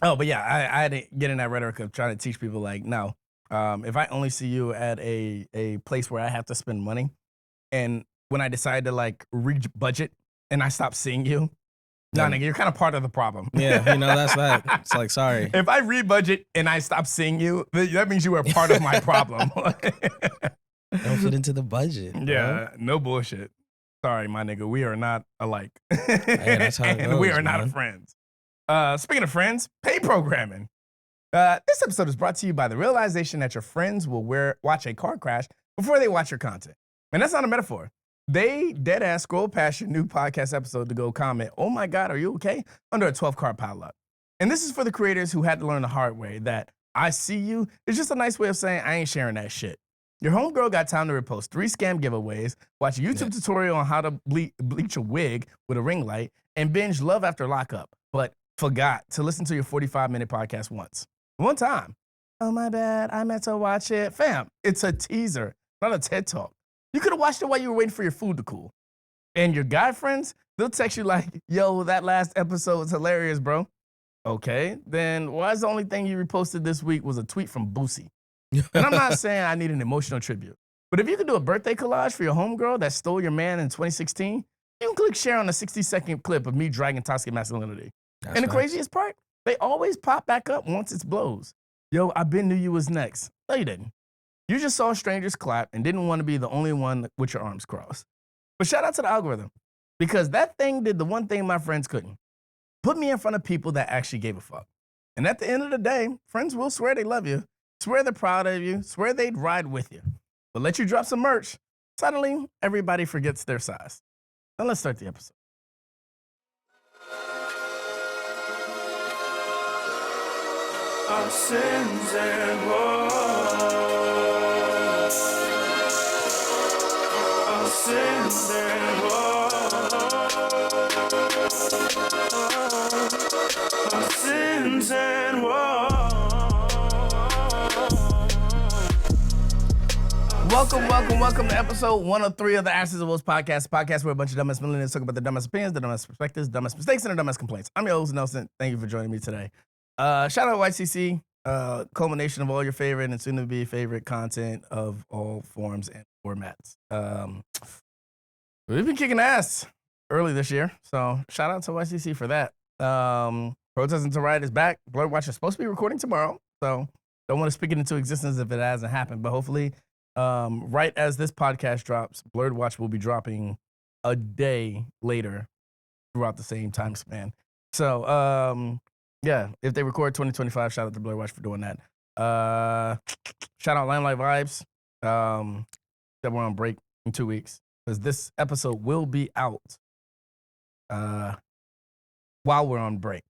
Oh, but yeah, I had to get in that rhetoric of trying to teach people like, no, if I only see you at a place where I have to spend money, and when I decide to like reach budget and I stop seeing you, nah, Then, nigga, you're kind of part of the problem. yeah, that's that. It's like, sorry. If I re-budget and I stop seeing you, that means you are part of my problem. Don't fit into the budget, bro. Yeah, no bullshit. Sorry, my nigga, we are not alike. Hey, that's how it and we goes, are not man. friends. Speaking of friends, pay programming. This episode is brought to you by the realization that your friends will watch a car crash before they watch your content. And that's not a metaphor. They dead ass scroll past your new podcast episode to go comment, "Oh my God, are you okay?" under a 12 car pileup. And this is for the creators who had to learn the hard way that I see you is just a nice way of saying I ain't sharing that shit. Your homegirl got time to repost 3 scam giveaways, watch a YouTube tutorial on how to bleach a wig with a ring light, and binge Love After Lockup, but forgot to listen to your 45-minute podcast once. One time. Oh, my bad. I meant to watch it. Fam, it's a teaser, not a TED Talk. You could have watched it while you were waiting for your food to cool. And your guy friends, they'll text you like, yo, that last episode was hilarious, bro. Okay, then why is the only thing you reposted this week was a tweet from Boosie? And I'm not saying I need an emotional tribute, but if you could do a birthday collage for your homegirl that stole your man in 2016, you can click share on a 60-second clip of me dragging toxic masculinity. And the craziest part, they always pop back up once it blows. Yo, I been knew you was next. No, you didn't. You just saw strangers clap and didn't want to be the only one with your arms crossed. But shout out to the algorithm, because that thing did the one thing my friends couldn't. Put me in front of people that actually gave a fuck. And at the end of the day, friends will swear they love you, swear they're proud of you, swear they'd ride with you. But let you drop some merch, suddenly everybody forgets their size. Now let's start the episode. Our sins and woes. Our sins and woes. Our sins and woes. Welcome to episode 103 of the Ashes of Woes podcast where a bunch of dumbass millennials talk about the dumbest opinions, the dumbest perspectives, dumbest mistakes, and the dumbest complaints. I'm your host, Nelson. Thank you for joining me today. Shout out YCC, culmination of all your favorite and soon-to-be favorite content of all forms and formats. We've been kicking ass early this year, so shout out to YCC for that. Protesting to Riot is back. Blurred Watch is supposed to be recording tomorrow, so don't want to speak it into existence if it hasn't happened, but hopefully right as this podcast drops, Blurred Watch will be dropping a day later throughout the same time span. So, yeah, if they record 2025, shout out to Blurred Watch for doing that. Shout out Limelight Vibes that we're on break in 2 weeks, because this episode will be out while we're on break.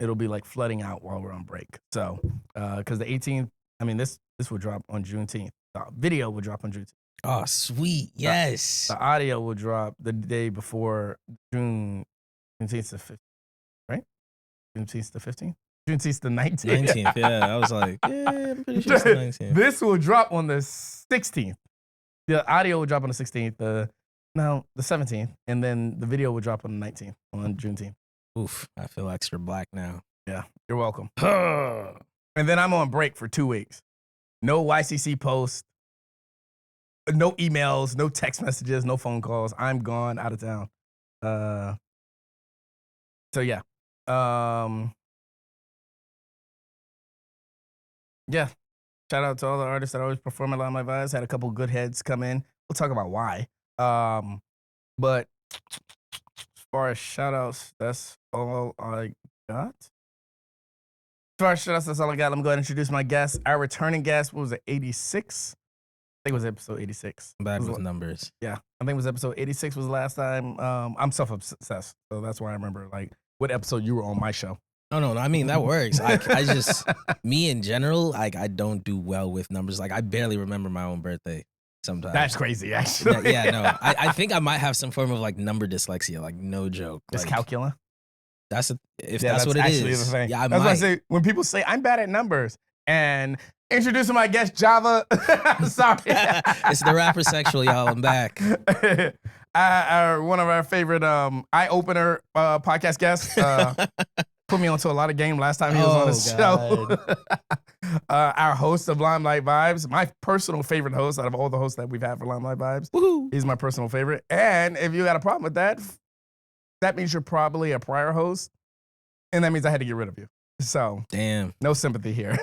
It'll be like flooding out while we're on break. So, because the 18th, I mean, this will drop on Juneteenth. The video will drop on Juneteenth. Oh, sweet. Yes. The audio will drop the day before Juneteenth the 15th, right? Juneteenth the 15th? Juneteenth the 19th. 19th, yeah. I was like, yeah, I'm pretty sure it's the 19th. This will drop on the 16th. The audio will drop on the 16th, the 17th, and then the video will drop on the 19th, on Juneteenth. Oof, I feel extra black now. Yeah, you're welcome. And then I'm on break for 2 weeks. No YCC posts, no emails, no text messages, no phone calls. I'm gone out of town. So yeah. Yeah. Shout out to all the artists that always perform at Limelight Vibes. Had a couple good heads come in. We'll talk about why. But as far as shout outs, that's all I got. As far as shout outs, that's all I got. Let me go ahead and introduce my guest. Our returning guest, what was it, 86? I think it was episode 86. I'm back with numbers. Yeah, I think it was episode 86 was the last time. I'm self-obsessed, so that's why I remember like what episode you were on my show. Oh, no, I mean, that works. I just, me in general, like, I don't do well with numbers. Like, I barely remember my own birthday sometimes. That's crazy, actually. Yeah, no. I think I might have some form of, like, number dyslexia, like, no joke. Dyscalculia? That's what it is. The thing. Yeah, that's why I say, when people say, I'm bad at numbers, and introducing my guest, Javah. Sorry. It's the rapper sexual, y'all. I'm back. One of our favorite eye-opener podcast guests. put me onto a lot of game last time he was on the show. Our host of Limelight Vibes, my personal favorite host out of all the hosts that we've had for Limelight Vibes. Woohoo. He's my personal favorite. And if you got a problem with that, that means you're probably a prior host, and that means I had to get rid of you. So, damn, no sympathy here.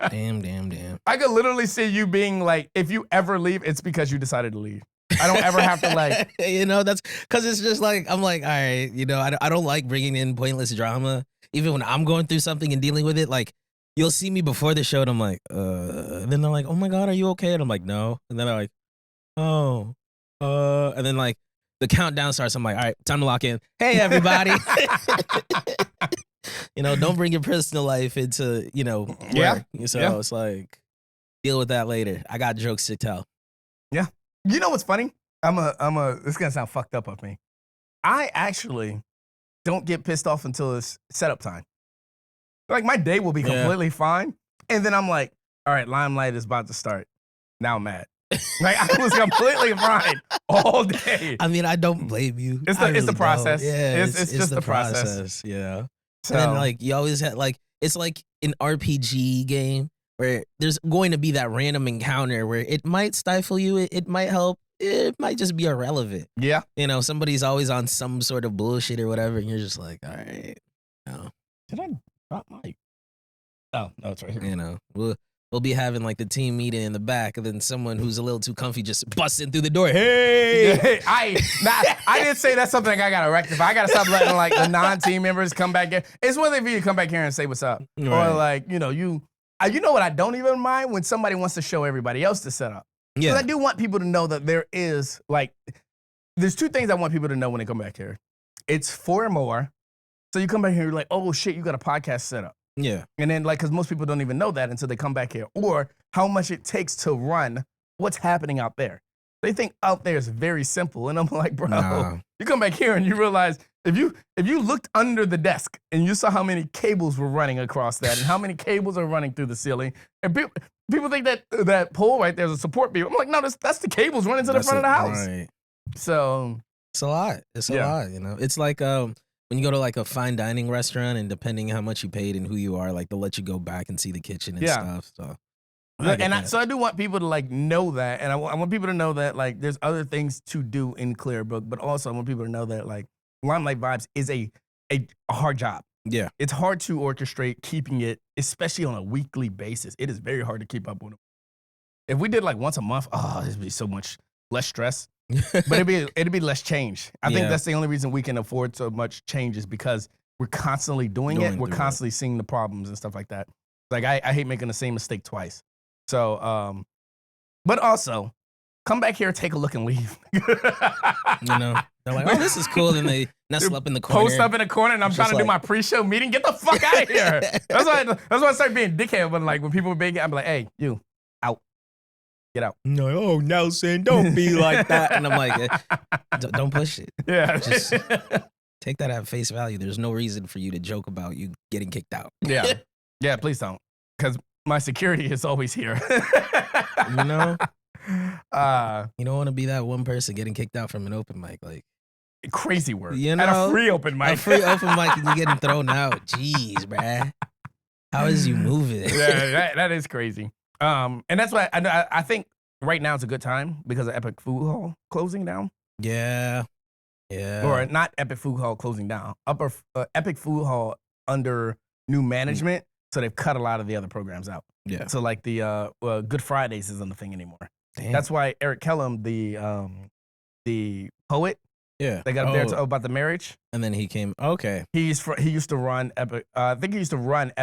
damn. I could literally see you being like, if you ever leave, it's because you decided to leave. I don't ever have to like, that's because it's just like, I'm like, all right, I don't like bringing in pointless drama. Even when I'm going through something and dealing with it, like, you'll see me before the show and I'm like, and then they're like, oh my God, are you okay? And I'm like, no. And then they're like, oh, and then like the countdown starts. I'm like, all right, time to lock in. Hey, everybody. Don't bring your personal life into, work. Yeah. So it's like, deal with that later. I got jokes to tell. Yeah. You know what's funny? This is gonna sound fucked up of me. I actually don't get pissed off until it's setup time. Like my day will be completely fine. And then I'm like, all right, Limelight is about to start. Now I'm mad. Like I was completely fine all day. I mean, I don't blame you. It's the process. Don't. Yeah, it's just the process. Yeah. So, and then like you always have like, it's like an RPG game where there's going to be that random encounter where it might stifle you, it might help, it might just be irrelevant. Yeah. Somebody's always on some sort of bullshit or whatever, and you're just like, all right. No. Did I drop my? Oh, no, it's right here. We'll be having like the team meeting in the back, and then someone who's a little too comfy just busting through the door. Hey, I didn't say that's something I gotta rectify. I gotta stop letting like the non-team members come back here. It's one thing for you to come back here and say what's up, right. Or like you know what I don't even mind when somebody wants to show everybody else the setup. Yeah, because I do want people to know that there's two things I want people to know when they come back here. It's 4 more. So you come back here, you're like, oh shit, you got a podcast set up. Yeah. And then because most people don't even know that until they come back here, or how much it takes to run what's happening out there. They think out there is very simple. And I'm like, bro, you come back here and you realize if you looked under the desk and you saw how many cables were running across that and how many cables are running through the ceiling, and people think that pole right there is a support beam. I'm like, no, that's the cables running to the front of the house. Right. So it's a lot. It's a lot, It's like when you go to like a fine dining restaurant, and depending how much you paid and who you are, like they'll let you go back and see the kitchen and stuff. So, so I do want people to like know that, and I want people to know that like there's other things to do in Clearbrook, but also I want people to know that like Limelight Vibes is a hard job. Yeah, it's hard to orchestrate keeping it, especially on a weekly basis. It is very hard to keep up with it. If we did like once a month, it'd be so much less stress. But it'd be less change. I think that's the only reason we can afford so much change is because we're constantly doing it. We're constantly seeing the problems and stuff like that. Like I hate making the same mistake twice. So, but also come back here, take a look, and leave. They're like, oh, this is cool. Then they nestle up in the corner. Post up in the corner, and I'm trying to do my pre-show meeting. Get the fuck out of here. That's why I started being dickhead. But like when people were big, I'm like, hey, you out. Get out. No, oh, Nelson, don't be like that. And I'm like, don't push it. Yeah. Just take that at face value. There's no reason for you to joke about you getting kicked out. Yeah. Yeah, please don't. Because my security is always here. You don't want to be that one person getting kicked out from an open mic. Like, crazy work. At a free open mic. A free open mic and you getting thrown out. Jeez, bruh. How is you moving? Yeah, that is crazy. And that's why I think right now is a good time because of Epic Food Hall closing down. Yeah. Or not Epic Food Hall closing down. Epic Food Hall under new management, so they've cut a lot of the other programs out. Yeah. So like the Good Fridays isn't the thing anymore. Damn. That's why Eric Kellum, the poet, they got up there to about the marriage. And then he came. Okay. He used to run Epic. I think he used to run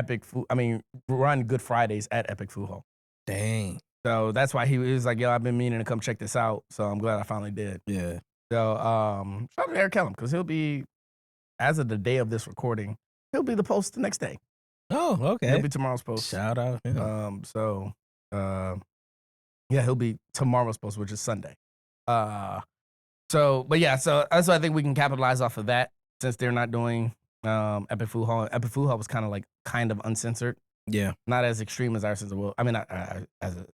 run Good Fridays at Epic Food Hall. Dang. So that's why he was like, yo, I've been meaning to come check this out. So I'm glad I finally did. Yeah. So shout out to Eric Kellum, because he'll be, as of the day of this recording, he'll be the post the next day. Oh, okay. He'll be tomorrow's post. Shout out. Yeah. He'll be tomorrow's post, which is Sunday. But that's why I think we can capitalize off of that, since they're not doing Epic Food Hall. Epic Food Hall was kind of uncensored. Yeah. Not as extreme as our sense of Woes. I mean,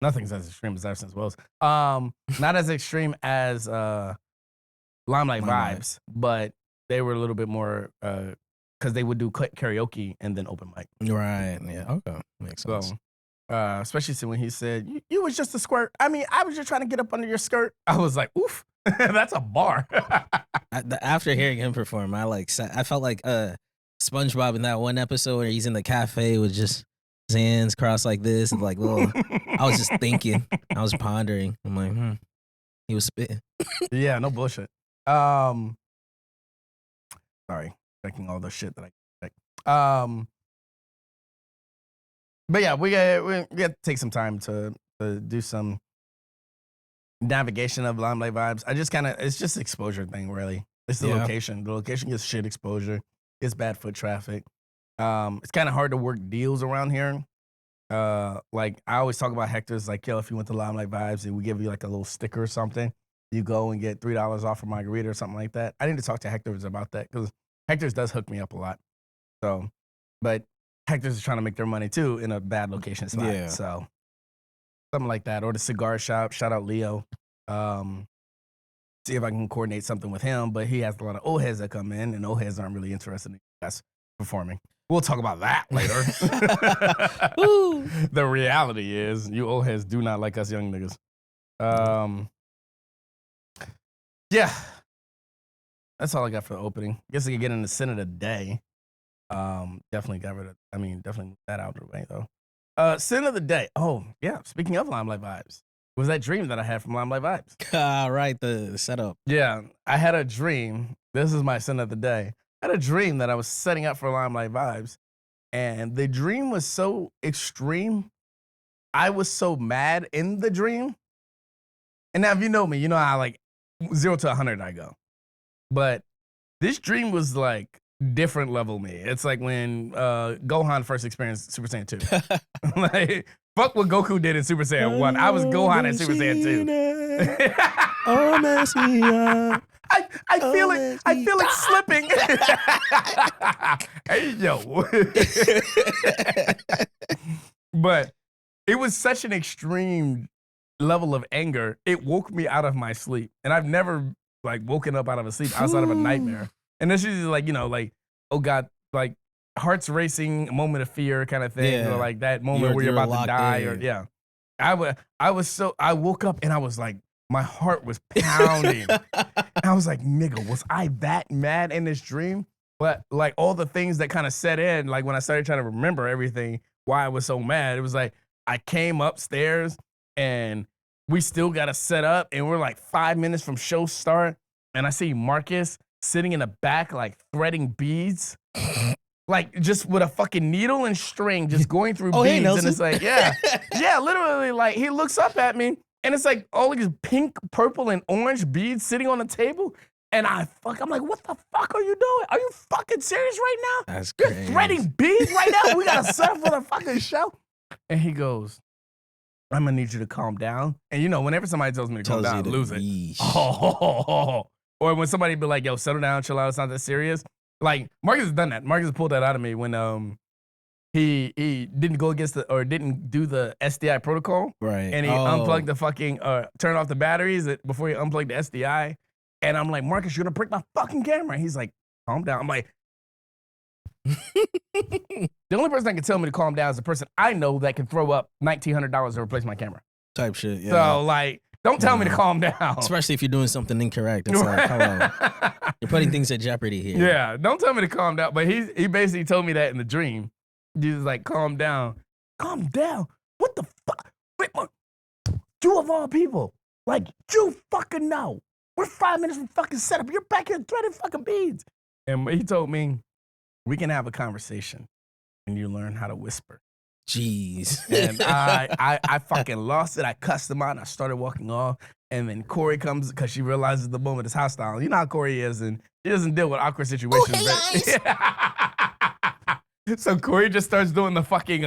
nothing's as extreme as our sense of Woes. Not as extreme as Limelight Vibes, but they were a little bit more because they would do karaoke and then open mic. Right. Yeah. Okay. Makes So, sense. especially when he said, you was just a squirt. I mean, I was just trying to get up under your skirt. I was like, oof, that's a bar. After hearing him perform, I felt like SpongeBob in that one episode where he's in the cafe with just his hands crossed like this and like little. I was just thinking. I was pondering. I'm like, he was spitting. Yeah, no bullshit. Sorry, checking all the shit that I check. But yeah, we got to take some time to do some navigation of Limelight vibes. It's just exposure thing, really. It's the location. The location gets shit exposure. Gets bad foot traffic. It's kind of hard to work deals around here. Like I always talk about Hector's like, yo, if you went to Limelight Vibes and we give you like a little sticker or something, you go and get $3 off a margarita or something like that. I need to talk to Hector's about that because Hector's does hook me up a lot. So, but Hector's is trying to make their money too in a bad location spot. Yeah. So something like that. Or the cigar shop. Shout out Leo. See if I can coordinate something with him. But he has a lot of old heads that come in, and old heads aren't really interested in us performing. We'll talk about that later. The reality is, you old heads do not like us young niggas. Yeah. That's all I got for the opening. Guess I could get in the sin of the day. Definitely move that out of the way, though. Sin of the day. Oh, yeah. Speaking of Limelight Vibes, was that dream that I had from Limelight Vibes. Right, the setup. Yeah, I had a dream. This is my sin of the day. I had a dream that I was setting up for Limelight Vibes, and the dream was so extreme. I was so mad in the dream. And now, if you know me, you know how like 0 to 100 I go. But this dream was like different level me. It's like when Gohan first experienced Super Saiyan 2. Like, fuck what Goku did in Super Saiyan 1. I was Gohan in Super Saiyan 2. Oh, Messia. I feel it slipping. Hey, yo. But it was such an extreme level of anger. It woke me out of my sleep. And I've never like woken up out of a sleep outside of a nightmare. And this is like, like, oh God, like heart's racing, a moment of fear kind of thing. Or like that moment where you're about to die. Or I woke up and I was like, my heart was pounding. And I was like, nigga, was I that mad in this dream? But like all the things that kind of set in, like when I started trying to remember everything, why I was so mad, it was like I came upstairs and we still got to set up and we're like 5 minutes from show start. And I see Marcus sitting in the back, like threading beads, like just with a fucking needle and string, just going through beads. Hey, and it's like, yeah, literally like he looks up at me. And it's like all these pink, purple, and orange beads sitting on the table. And I'm like, what the fuck are you doing? Are you fucking serious right now? That's You're crazy. threading beads right now? We got to set up for the fucking show. And he goes, I'm going to need you to calm down. And whenever somebody tells me to calm down, I lose it. Oh. Or when somebody be like, yo, settle down, chill out, it's not that serious. Like, Marcus has done that. Marcus has pulled that out of me when he didn't go against didn't do the SDI protocol. Right. And he unplugged the fucking, turned off the batteries before he unplugged the SDI. And I'm like, Marcus, you're going to break my fucking camera. He's like, calm down. I'm like, the only person that can tell me to calm down is the person I know that can throw up $1,900 to replace my camera. Type shit, yeah. So, like, don't tell me to calm down. Especially if you're doing something incorrect. It's like, hello. You're putting things at jeopardy here. Yeah, don't tell me to calm down. But he basically told me that in the dream. He was like, calm down. Calm down? What the fuck? Wait, you of all people. Like, you fucking know. We're 5 minutes from fucking setup. You're back here threading fucking beads. And he told me, we can have a conversation and you learn how to whisper. Jeez. And I fucking lost it. I cussed him out and I started walking off. And then Corey comes because she realizes the moment is hostile. You know how Corey is, and he doesn't deal with awkward situations. Oh, hey, So Corey just starts doing the fucking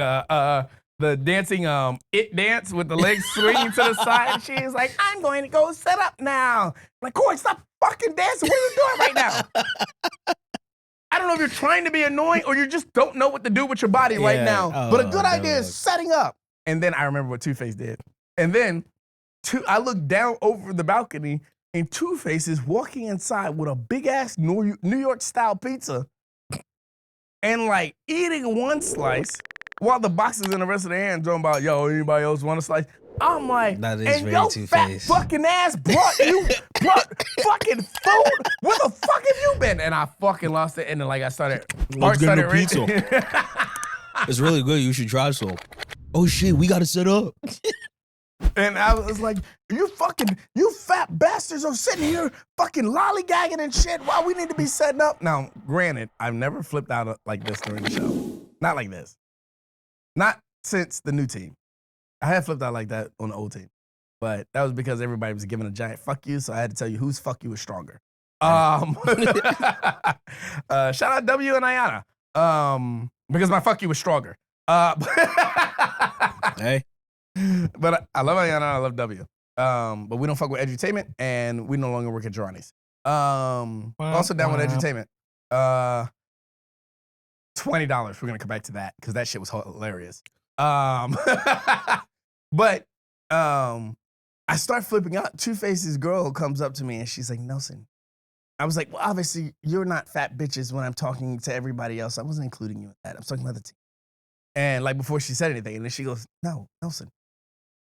the dancing it dance with the legs swinging to the side. And she's like, I'm going to go set up now. I'm like, Corey, stop fucking dancing. What are you doing right now? I don't know if you're trying to be annoying or you just don't know what to do with your body right now. But a good idea is setting up. And then I remember what Two-Face did. And then I looked down over the balcony and Two-Face is walking inside with a big ass New York style pizza. and like eating one slice while the box is in the rest of the hand, talking about, yo, anybody else want a slice? I'm like, That is and very your fat two-faced. fucking ass brought fucking food. Where the fuck have you been? And I fucking lost it. And then like I started, Let's get a pizza. It's really good. You should try some. Oh shit, we gotta set up. And I was like, you fat bastards are sitting here fucking lollygagging and shit while we need to be setting up. Now, granted, I've never flipped out like this during the show. Not like this. Not since the new team. I had flipped out like that on the old team. But that was because everybody was giving a giant fuck you, so I had to tell you whose fuck you was stronger. Shout out W and Ayana. Because my fuck you was stronger. Hey. But I love Ayana, I love W. But we don't fuck with edutainment, and we no longer work at Johnny's. Also down with edutainment. $20. We're gonna come back to that because that shit was hilarious. But I start flipping out. Two Faces girl comes up to me and she's like, Nelson. I was like, well, obviously you're not fat bitches when I'm talking to everybody else. I wasn't including you in that. I'm talking about the team. And like before she said anything, and then she goes, no, Nelson,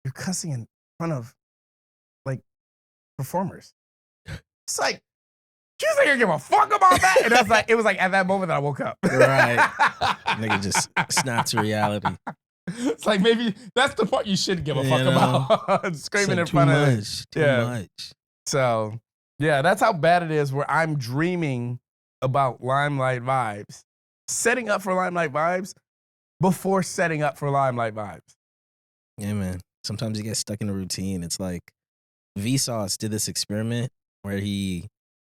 you're cussing in front of like performers. It's like, you think you give a fuck about that? And that's like, it was like at that moment that I woke up. Right. Nigga just snapped to reality. It's like maybe that's the part you should give a fuck about. Screaming in too front of much, too much. So yeah, that's how bad it is where I'm dreaming about Limelight vibes. Setting up for Limelight vibes before setting up for Limelight vibes. Yeah, man. Sometimes you get stuck in a routine. It's like Vsauce did this experiment where he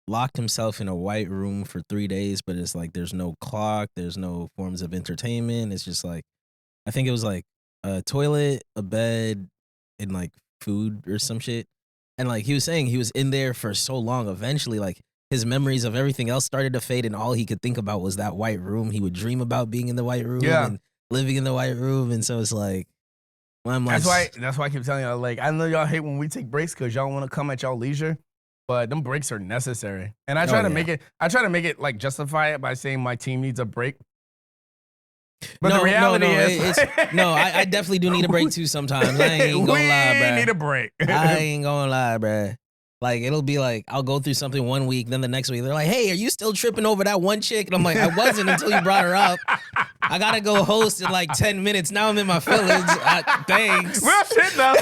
locked himself in a white room for 3 days, but it's like there's no clock, there's no forms of entertainment. It's just like, I think it was like a toilet, a bed, and like food or some shit. And like he was saying, he was in there for so long. Eventually, like his memories of everything else started to fade, and all he could think about was that white room. He would dream about being in the white room and living in the white room. And so it's like, well, I'm like, that's why I keep telling y'all, like, I know y'all hate when we take breaks because y'all want to come at y'all leisure, but them breaks are necessary. And I try to make it like justify it by saying my team needs a break. But the reality is, I definitely do need a break too sometimes. I ain't gonna lie, bruh. We need a break. I ain't gonna lie, bruh. Like, it'll be like, I'll go through something one week, then the next week, they're like, hey, are you still tripping over that one chick? And I'm like, I wasn't until you brought her up. I gotta go host in like 10 minutes. Now I'm in my feelings. Thanks. Well, shit, though.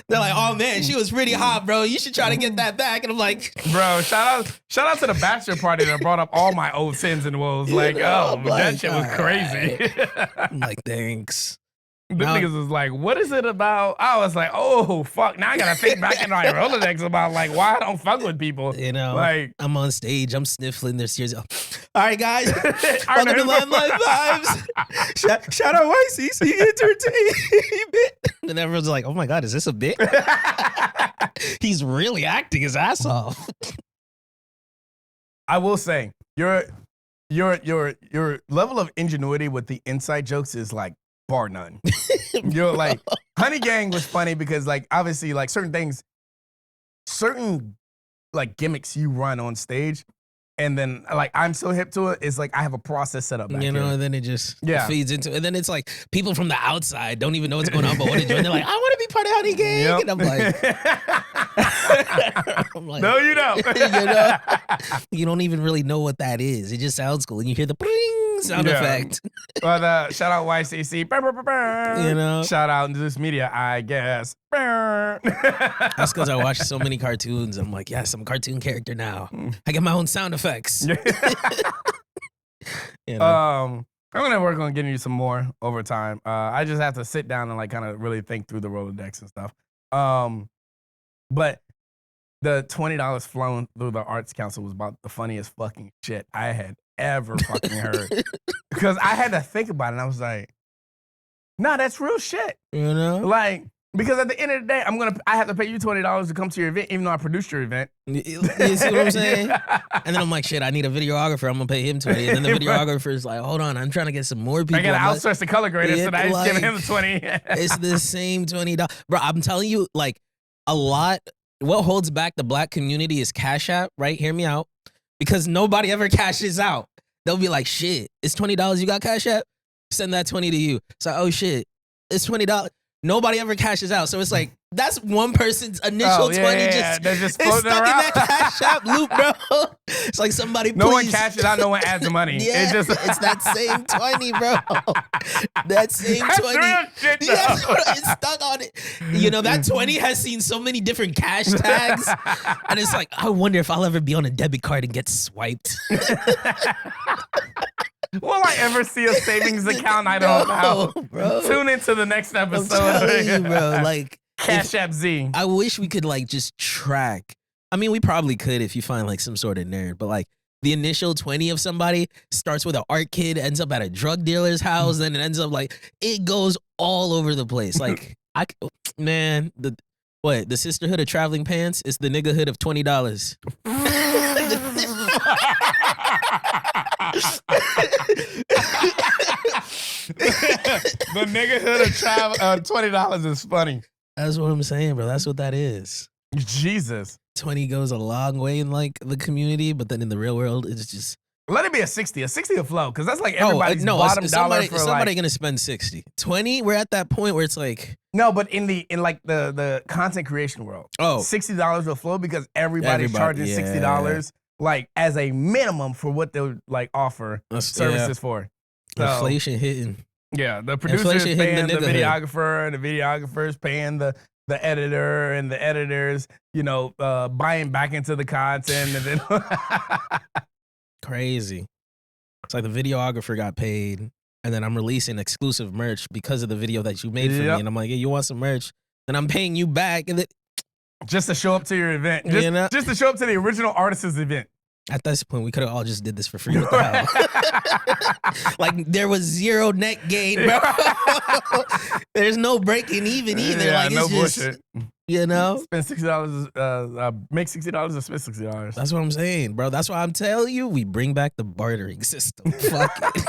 They're like, oh, man, she was pretty hot, bro. You should try to get that back. And I'm like, bro, shout out to the bachelor party that brought up all my old sins and woes. Like, that shit was crazy. I'm like, thanks. The niggas was like, what is it about? I was like, oh, fuck. Now I gotta think back in my Rolodex about like why I don't fuck with people. You know, like I'm on stage, I'm sniffling their tears. All right, guys. Welcome to Limelight Vibes. Shout out YCC Entertainment. And everyone's like, oh my God, is this a bit? He's really acting his ass off. I will say, your level of ingenuity with the inside jokes is like bar none. You're like, Honey Gang was funny because like obviously like certain like gimmicks you run on stage, and then like I'm so hip to it, it's like I have a process set up back you know, here. and then it just feeds into it. And then it's like people from the outside don't even know what's going on, but want to join. They're like, I want to be part of Honey Gang. Yep. And I'm like, no, you don't. You know? You don't even really know what that is. It just sounds cool. And you hear the bling sound effect. But shout out YCC. You know? Shout out to this media, I guess. That's because I watch so many cartoons. I'm like, yes, I'm a cartoon character now. I get my own sound effects. You know? I'm gonna work on getting you some more over time. I just have to sit down and like kind of really think through the Rolodex and stuff. But the $20 flown through the Arts Council was about the funniest fucking shit I had ever fucking heard. Because I had to think about it, and I was like, nah, that's real shit. You know? Like, because at the end of the day, I have to pay you $20 to come to your event, even though I produced your event. You see what I'm saying? And then I'm like, shit, I need a videographer. I'm gonna pay him $20. And then the videographer is like, hold on, I'm trying to get some more people. I gotta outsource the color grader, so I just give him the 20. It's the same $20. Bro, I'm telling you, like, a lot. What holds back the black community is Cash App, right? Hear me out. Because nobody ever cashes out. they'll be like, shit, it's $20. You got Cash App? Send that 20 to you. So, oh shit, it's $20. Nobody ever cashes out. So it's like, that's one person's initial 20 They're just it's floating stuck around. in that Cash App loop, bro. It's like somebody No one please- cashes out, no one adds the money. Yeah, It's just it's that same 20, bro. That same That's 20. real shit, though. Yeah, it's stuck on it. You know, that 20 has seen so many different cash tags. And it's like, I wonder if I'll ever be on a debit card and get swiped. Will I ever see a savings account? I don't know. Bro. Tune into the next I'm episode. telling you, bro. Like, Cash App Z. I wish we could like just track. I mean, we probably could if you find like some sort of nerd, but like the initial 20 of somebody starts with an art kid, ends up at a drug dealer's house, then it ends up like it goes all over the place. Like man, the sisterhood of traveling pants is the niggahood of $20. The niggahood of travel $20 is funny. That's what I'm saying, bro. That's what that is. Jesus. 20 goes a long way in like the community, but then in the real world, it's just Let it be a 60. A 60 a flow, because that's like everybody's no, bottom somebody, dollar for somebody like. gonna spend 60. 20, we're at that point where it's like, No, but in like the content creation world, $60 will flow because everybody's charging $60 like as a minimum for what they'll like offer services for. So, inflation hitting. Yeah, the producer's Inflation hitting paying the the niggahood. videographer, and the videographer's paying the editor, and the editors, buying back into the content, and then Crazy. It's like the videographer got paid, and then I'm releasing exclusive merch because of the video that you made for me, and I'm like, hey, you want some merch? And I'm paying you back, and just to show up to your event, You know? just to show up to the original artist's event. at this point, we could have all just did this for free. What the hell? Like, there was zero net gain, bro. There's no breaking even either. Yeah, like, no it's just, bullshit. you know? Spend $60, make $60 or spend $60. That's what I'm saying, bro. That's why I'm telling you, we bring back the bartering system. Fuck it.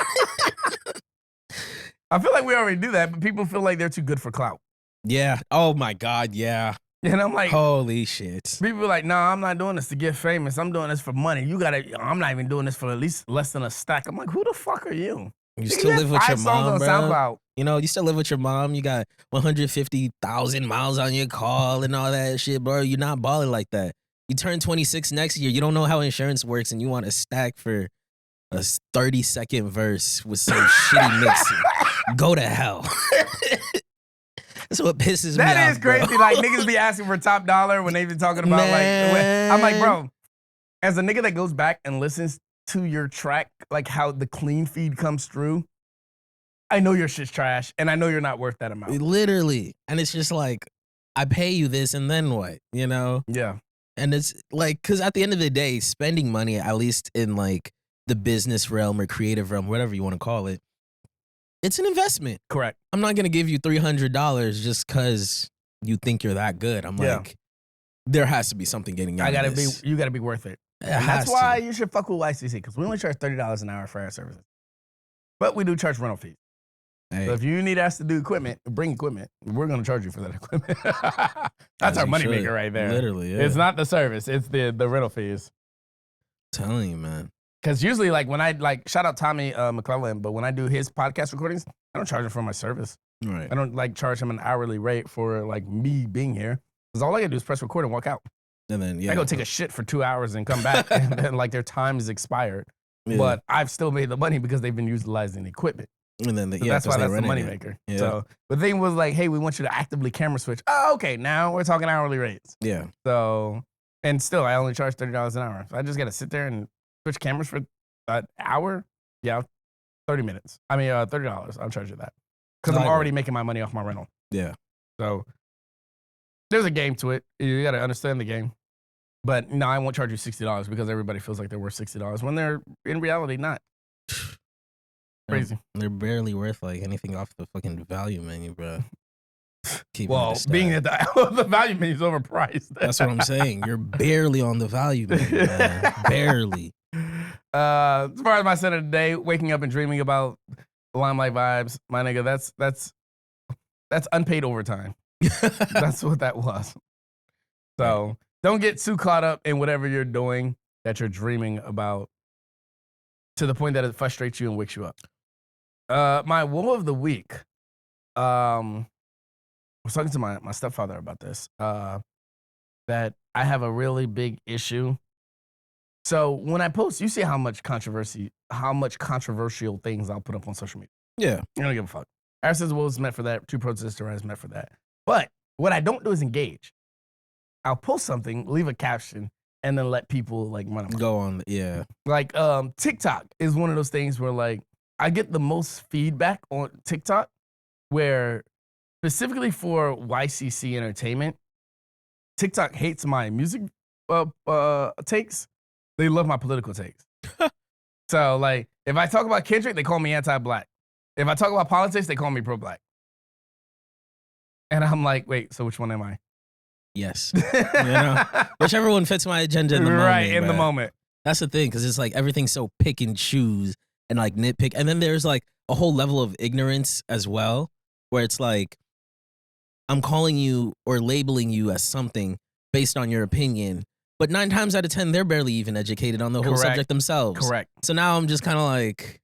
I feel like we already do that, but people feel like they're too good for clout. Yeah. Oh, my God, yeah. And I'm like, Holy shit. people are like, nah, I'm not doing this to get famous. I'm doing this for money. I'm not even doing this for at least less than a stack. I'm like, who the fuck are you? You Nigga, still have live with 5 your songs mom, on bro. SoundCloud. You know, you still live with your mom. You got 150,000 miles on your car and all that shit, bro. You're not balling like that. You turn 26 next year. You don't know how insurance works, and you want a stack for a 30-second verse with some shitty mixing. Go to hell. That's what pisses me off. That is crazy. Bro. Like, niggas be asking for top dollar when they be talking about I'm like, bro, as a nigga that goes back and listens to your track, like how the clean feed comes through, I know your shit's trash, and I know you're not worth that amount. Literally. And it's just like, I pay you this, and then what? You know? Yeah. And it's like, because at the end of the day, spending money, at least in like the business realm or creative realm, whatever you want to call it, it's an investment. Correct. I'm not going to give you $300 just because you think you're that good. I'm Yeah. like, there has to be something getting out of this. You gotta be worth it. It And has that's why to. you should fuck with YCC, because we only charge $30 an hour for our services. But we do charge rental fees. Hey, So if you need us to do equipment, bring equipment, we're gonna charge you for that equipment. as That's our you moneymaker should. right there. Literally, yeah. It's not the service, it's the rental fees. telling you, man. Because usually, like, when I, like, shout out Tommy McClellan, but when I do his podcast recordings, I don't charge him for my service. Right. I don't, like, charge him an hourly rate for, like, me being here. Because all I gotta do is press record and walk out. And then, yeah. I go take a shit for 2 hours and come back, and then, like, their time is expired. Yeah. But I've still made the money because they've been utilizing the equipment. And then, So yeah, that's why 'cause they that's the rented it. moneymaker. Yeah. So the thing was like, hey, we want you to actively camera switch. Oh, okay, now we're talking hourly rates. Yeah. So, and still, I only charge $30 an hour. So I just got to sit there and switch cameras for an hour. Yeah, 30 minutes. I mean, $30. I'll charge you that because I'm Right. already making my money off my rental. Yeah. So there's a game to it. You got to understand the game. But no, I won't charge you $60 because everybody feels like they're worth $60 when they're in reality not. Crazy. They're barely worth like anything off the fucking value menu, bro. Keep Well, being at the value menu is overpriced. That's what I'm saying. You're barely on the value menu, man. Barely. As far as my center today, waking up and dreaming about Limelight vibes, my nigga, that's unpaid overtime. That's what that was. So don't get too caught up in whatever you're doing that you're dreaming about to the point that it frustrates you and wakes you up. My woe of the week. I was talking to my stepfather about this. That I have a really big issue. So when I post, you see how much controversial things I'll put up on social media. Yeah. I don't give a fuck. Aristotle's Woes is meant for that. Two Protestants to Rise is meant for that. But what I don't do is engage. I'll post something, leave a caption, and then let people like run amok. Go on. Yeah. Like TikTok is one of those things where like I get the most feedback on TikTok, where specifically for YCC Entertainment, TikTok hates my music takes. They love my political takes. So like if I talk about Kendrick, they call me anti-black. If I talk about politics, they call me pro-black. And I'm like, wait, so which one am I? Yes. Whichever one fits my agenda in the moment. Right, in the moment. That's the thing, because it's like everything's so pick and choose and like nitpick. And then there's like a whole level of ignorance as well, where it's like, I'm calling you or labeling you as something based on your opinion. But 9 times out of 10, they're barely even educated on the whole subject themselves. Correct. So now I'm just kind of like.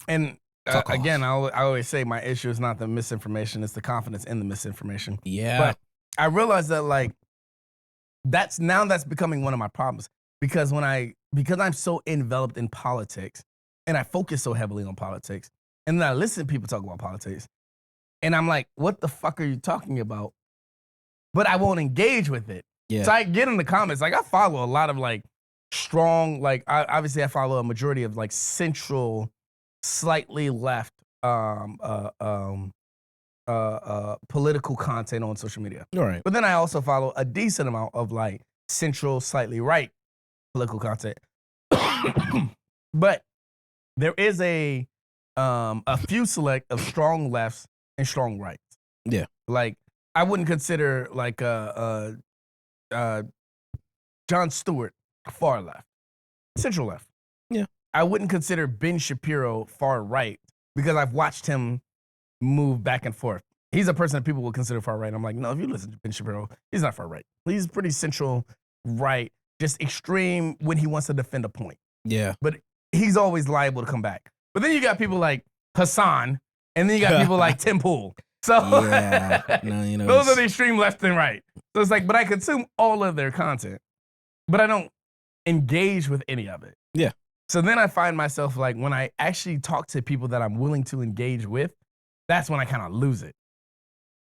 And again, I always say my issue is not the misinformation, it's the confidence in the misinformation. Yeah. But I realized that like that's becoming one of my problems because I'm so enveloped in politics and I focus so heavily on politics and then I listen to people talk about politics and I'm like, what the fuck are you talking about? But I won't engage with it. Yeah. So I get in the comments, like I follow a lot of like strong, like obviously I follow a majority of like central, slightly left political content on social media. All right. But then I also follow a decent amount of like central, slightly right political content. But there is a few select of strong lefts and strong rights. Yeah. Like I wouldn't consider like Jon Stewart far left, central left. Yeah. I wouldn't consider Ben Shapiro far right because I've watched him move back and forth. He's a person that people would consider far right. I'm like, no, if you listen to Ben Shapiro, he's not far right. He's pretty central right, just extreme when he wants to defend a point. Yeah. But he's always liable to come back. But then you got people like Hassan, and then you got people like Tim Pool. So yeah. No, those are the extreme left and right. So it's like, but I consume all of their content, but I don't engage with any of it. Yeah. So then I find myself like when I actually talk to people that I'm willing to engage with, that's when I kind of lose it.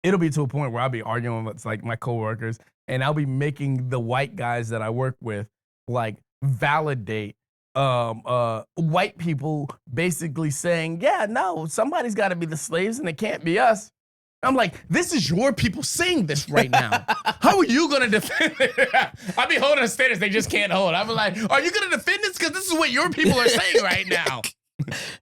It'll be to a point where I'll be arguing with like my coworkers and I'll be making the white guys that I work with like validate white people basically saying, yeah, no, somebody's got to be the slaves and it can't be us. I'm like, this is your people saying this right now. How are you going to defend it? I'll be holding a status they just can't hold. I'm like, are you going to defend this? Because this is what your people are saying right now.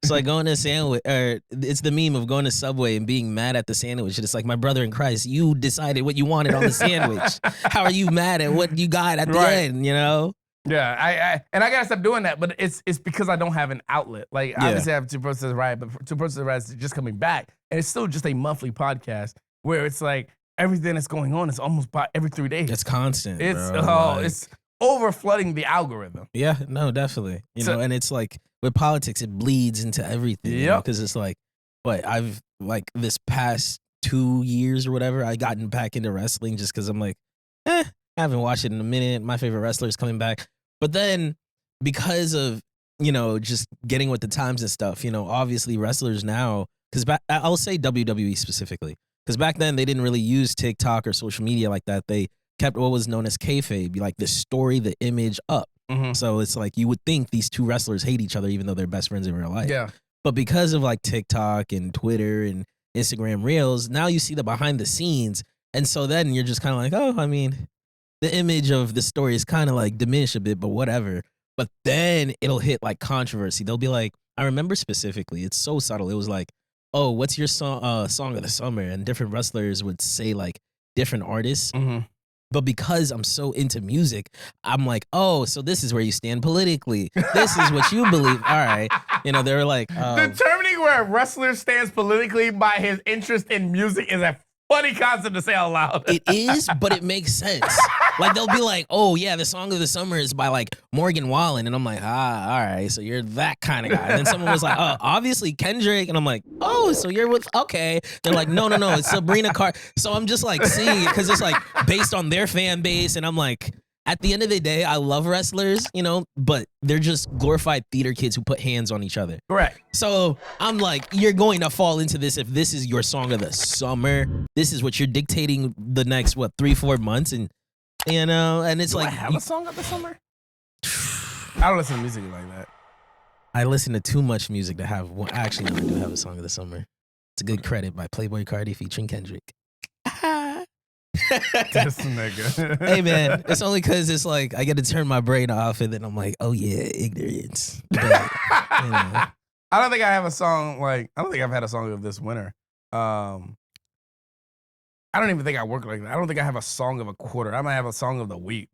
It's like going to sandwich, or it's the meme of going to Subway and being mad at the sandwich. It's like, my brother in Christ, you decided what you wanted on the sandwich. How are you mad at what you got at the end, you know? Yeah, I gotta stop doing that, but it's because I don't have an outlet. Like obviously I have Two Processes Riot, but Two Processes Riot is just coming back, and it's still just a monthly podcast where it's like everything that's going on is almost by every 3 days. It's constant. It's bro. It's over flooding the algorithm. Yeah, no, definitely. You know, and it's like with politics, it bleeds into everything. Yeah, because it's like, but I've like this past 2 years or whatever, I gotten back into wrestling just because I'm like, I haven't watched it in a minute. My favorite wrestler is coming back. But then because of, you know, just getting with the times and stuff, you know, obviously wrestlers now, because I'll say WWE specifically, because back then they didn't really use TikTok or social media like that. They kept what was known as kayfabe, like the story, the image up. Mm-hmm. So it's like you would think these two wrestlers hate each other even though they're best friends in real life. Yeah. But because of like TikTok and Twitter and Instagram Reels, now you see the behind the scenes. And so then you're just kind of like, oh, I mean, the image of the story is kind of like diminished a bit, but whatever. But then it'll hit like controversy. They'll be like, I remember specifically, it's so subtle. It was like, oh, what's your song of the summer? And different wrestlers would say like different artists. Mm-hmm. But because I'm so into music, I'm like, oh, so this is where you stand politically. This is what you believe. All right. You know, they were like, determining where a wrestler stands politically by his interest in music is a funny concept to say out loud. It is, but it makes sense. Like they'll be like, "Oh yeah, the song of the summer is by like Morgan Wallen," and I'm like, "Ah, all right, so you're that kind of guy." And then someone was like, "Oh, obviously Kendrick," and I'm like, "Oh, so you're with okay?" They're like, "No, it's Sabrina Carpenter." So I'm just like seeing it because it's like based on their fan base, and I'm like, at the end of the day, I love wrestlers, but they're just glorified theater kids who put hands on each other. Correct. So I'm like, you're going to fall into this if this is your song of the summer. This is what you're dictating the next 3-4 months, and it's Do like I have a song of the summer? I don't listen to music like that. I listen to too much music to have one. Actually, I do have a song of the summer. It's a good credit by Playboy Cardi featuring Kendrick. This nigga. Hey man, it's only because it's like I get to turn my brain off and then I'm like, oh yeah, ignorance. But, I don't think I have a song I don't think I've had a song of this winter. I don't even think I work like that. I don't think I have a song of a quarter. I might have a song of the week.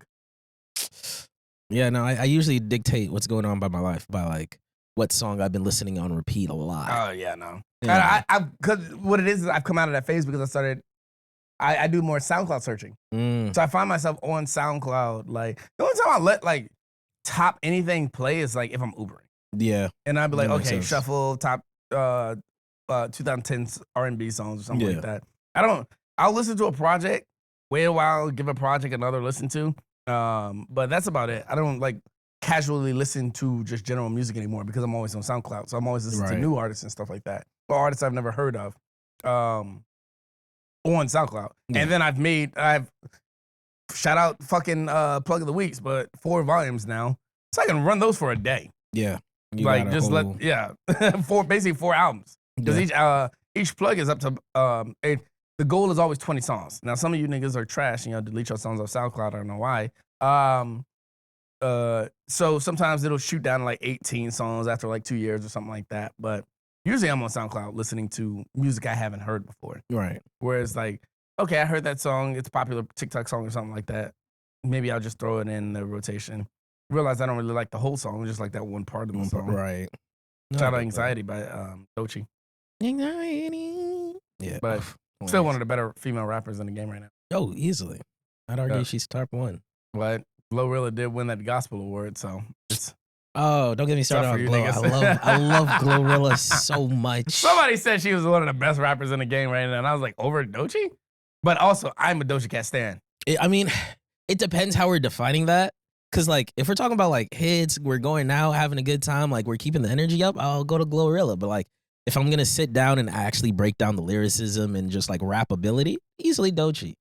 Yeah, no, I usually dictate what's going on by my life by like what song I've been listening on repeat a lot. Oh yeah, no. Yeah. Cause what it is I've come out of that phase because I do more SoundCloud searching. So I find myself on SoundCloud. Like the only time I let like top anything play is like if I'm Ubering. Yeah. And I'd be like, That makes okay, sense. shuffle top 2010s R&B songs or something Yeah. like that. I'll listen to a project, wait a while, give a project another listen to. But that's about it. I don't like casually listen to just general music anymore because I'm always on SoundCloud. So I'm always listening to new artists and stuff like that. Or artists I've never heard of. On SoundCloud. Yeah. And then I've shout out fucking plug of the weeks, but 4 volumes now. So I can run those for a day. Yeah. You Like got a just whole- basically 4 albums. Because each plug is up to the goal is always 20 songs. Now some of you niggas are trash and y'all delete your songs off SoundCloud. I don't know why. So sometimes it'll shoot down to like 18 songs after like 2 years or something like that. But usually I'm on SoundCloud listening to music I haven't heard before. Right. Whereas like, okay, I heard that song. It's a popular TikTok song or something like that. Maybe I'll just throw it in the rotation. Realize I don't really like the whole song, just like that one part of the song. Right. No, Shout I out get Anxiety by Doechii. that. Anxiety. Yeah. But still one of the better female rappers in the game right now. Oh, easily. I'd argue Yeah. she's top 1. But Glorilla did win that gospel award, so it's Oh, don't get me started Tough for on you Glow. niggas. I love Glorilla so much. somebody said she was one of the best rappers in the game right now, and I was like, over Doechii? But also, I'm a Doja Cat stan. I mean, it depends how we're defining that. Cause like if we're talking about like hits, we're going out having a good time, like we're keeping the energy up, I'll go to Glorilla. But like if I'm gonna sit down and actually break down the lyricism and just like rap ability, easily Doechii.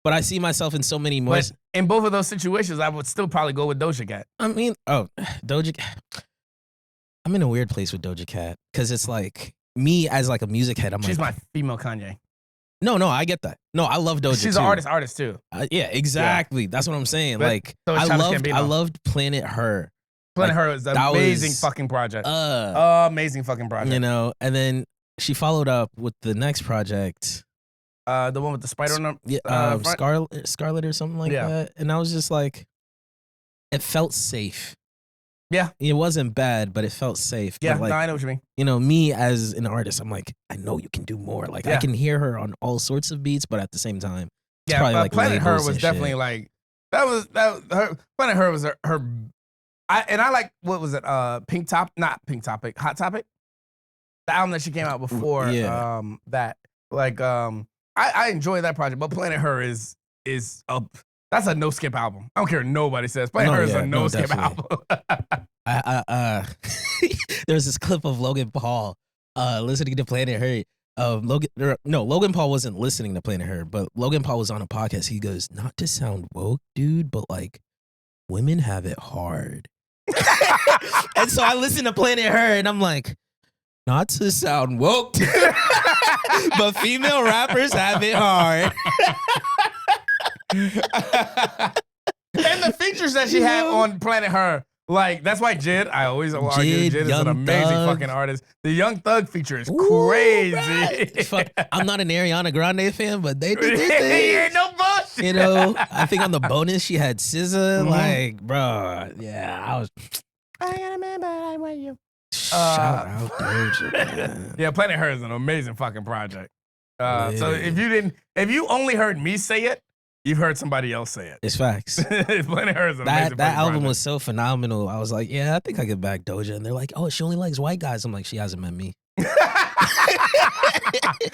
But I see myself in so many more. But in both of those situations, I would still probably go with Doja Cat. I mean, Doja. I'm in a weird place with Doja Cat because it's like me as like a music head. She's like, my female Kanye. No, I get that. No, I love Doja. She's too. an artist too. Yeah, exactly. That's what I'm saying. But like so is I Childish Gambino. loved Planet Her. Planet Like, Her is an that amazing was, fucking project. Amazing fucking project. You know, and then she followed up with the next project. The one with the spider on the front? Scarlet or something like Yeah. that. And I was just like, it felt safe. Yeah. It wasn't bad, but it felt safe. Yeah, But like, no, I know what you mean. you know, me as an artist, I'm like, I know you can do more. Like, I Yeah. can hear her on all sorts of beats, but at the same time, it's Yeah, probably like Planet Her labels was and definitely shit. like her. Planet Her was her. I like what was it? Not Pink Topic, Hot Topic. The album that she came out before. Yeah. That like I enjoy that project, but Planet Her is that's a no skip album. I don't care what nobody says. Planet Her is a no skip album. There's this clip of Logan Paul listening to Planet Her. Logan Paul wasn't listening to Planet Her, but Logan Paul was on a podcast. He goes, not to sound woke, dude, but like women have it hard. And so I listened to Planet Her and I'm like, not to sound woke, but female rappers have it hard. And the features that she had on Planet Her, like that's why Jid. I always argue Jid is Young an amazing Thug. fucking artist. The Young Thug feature is Ooh, crazy. right. Fuck, I'm not an Ariana Grande fan, but they did their He thing. ain't no bullshit. You know, I think on the bonus she had SZA. Mhm. Like, bro, yeah, I was. I gotta remember I want you. Shout out Doja, man. Yeah, Planet Her is an amazing fucking project. So if you only heard me say it, you've heard somebody else say it. It's facts. Planet Her is an amazing That album project. was so phenomenal. I was like, yeah, I think I could back Doja. And they're like, oh, she only likes white guys. I'm like, she hasn't met me. And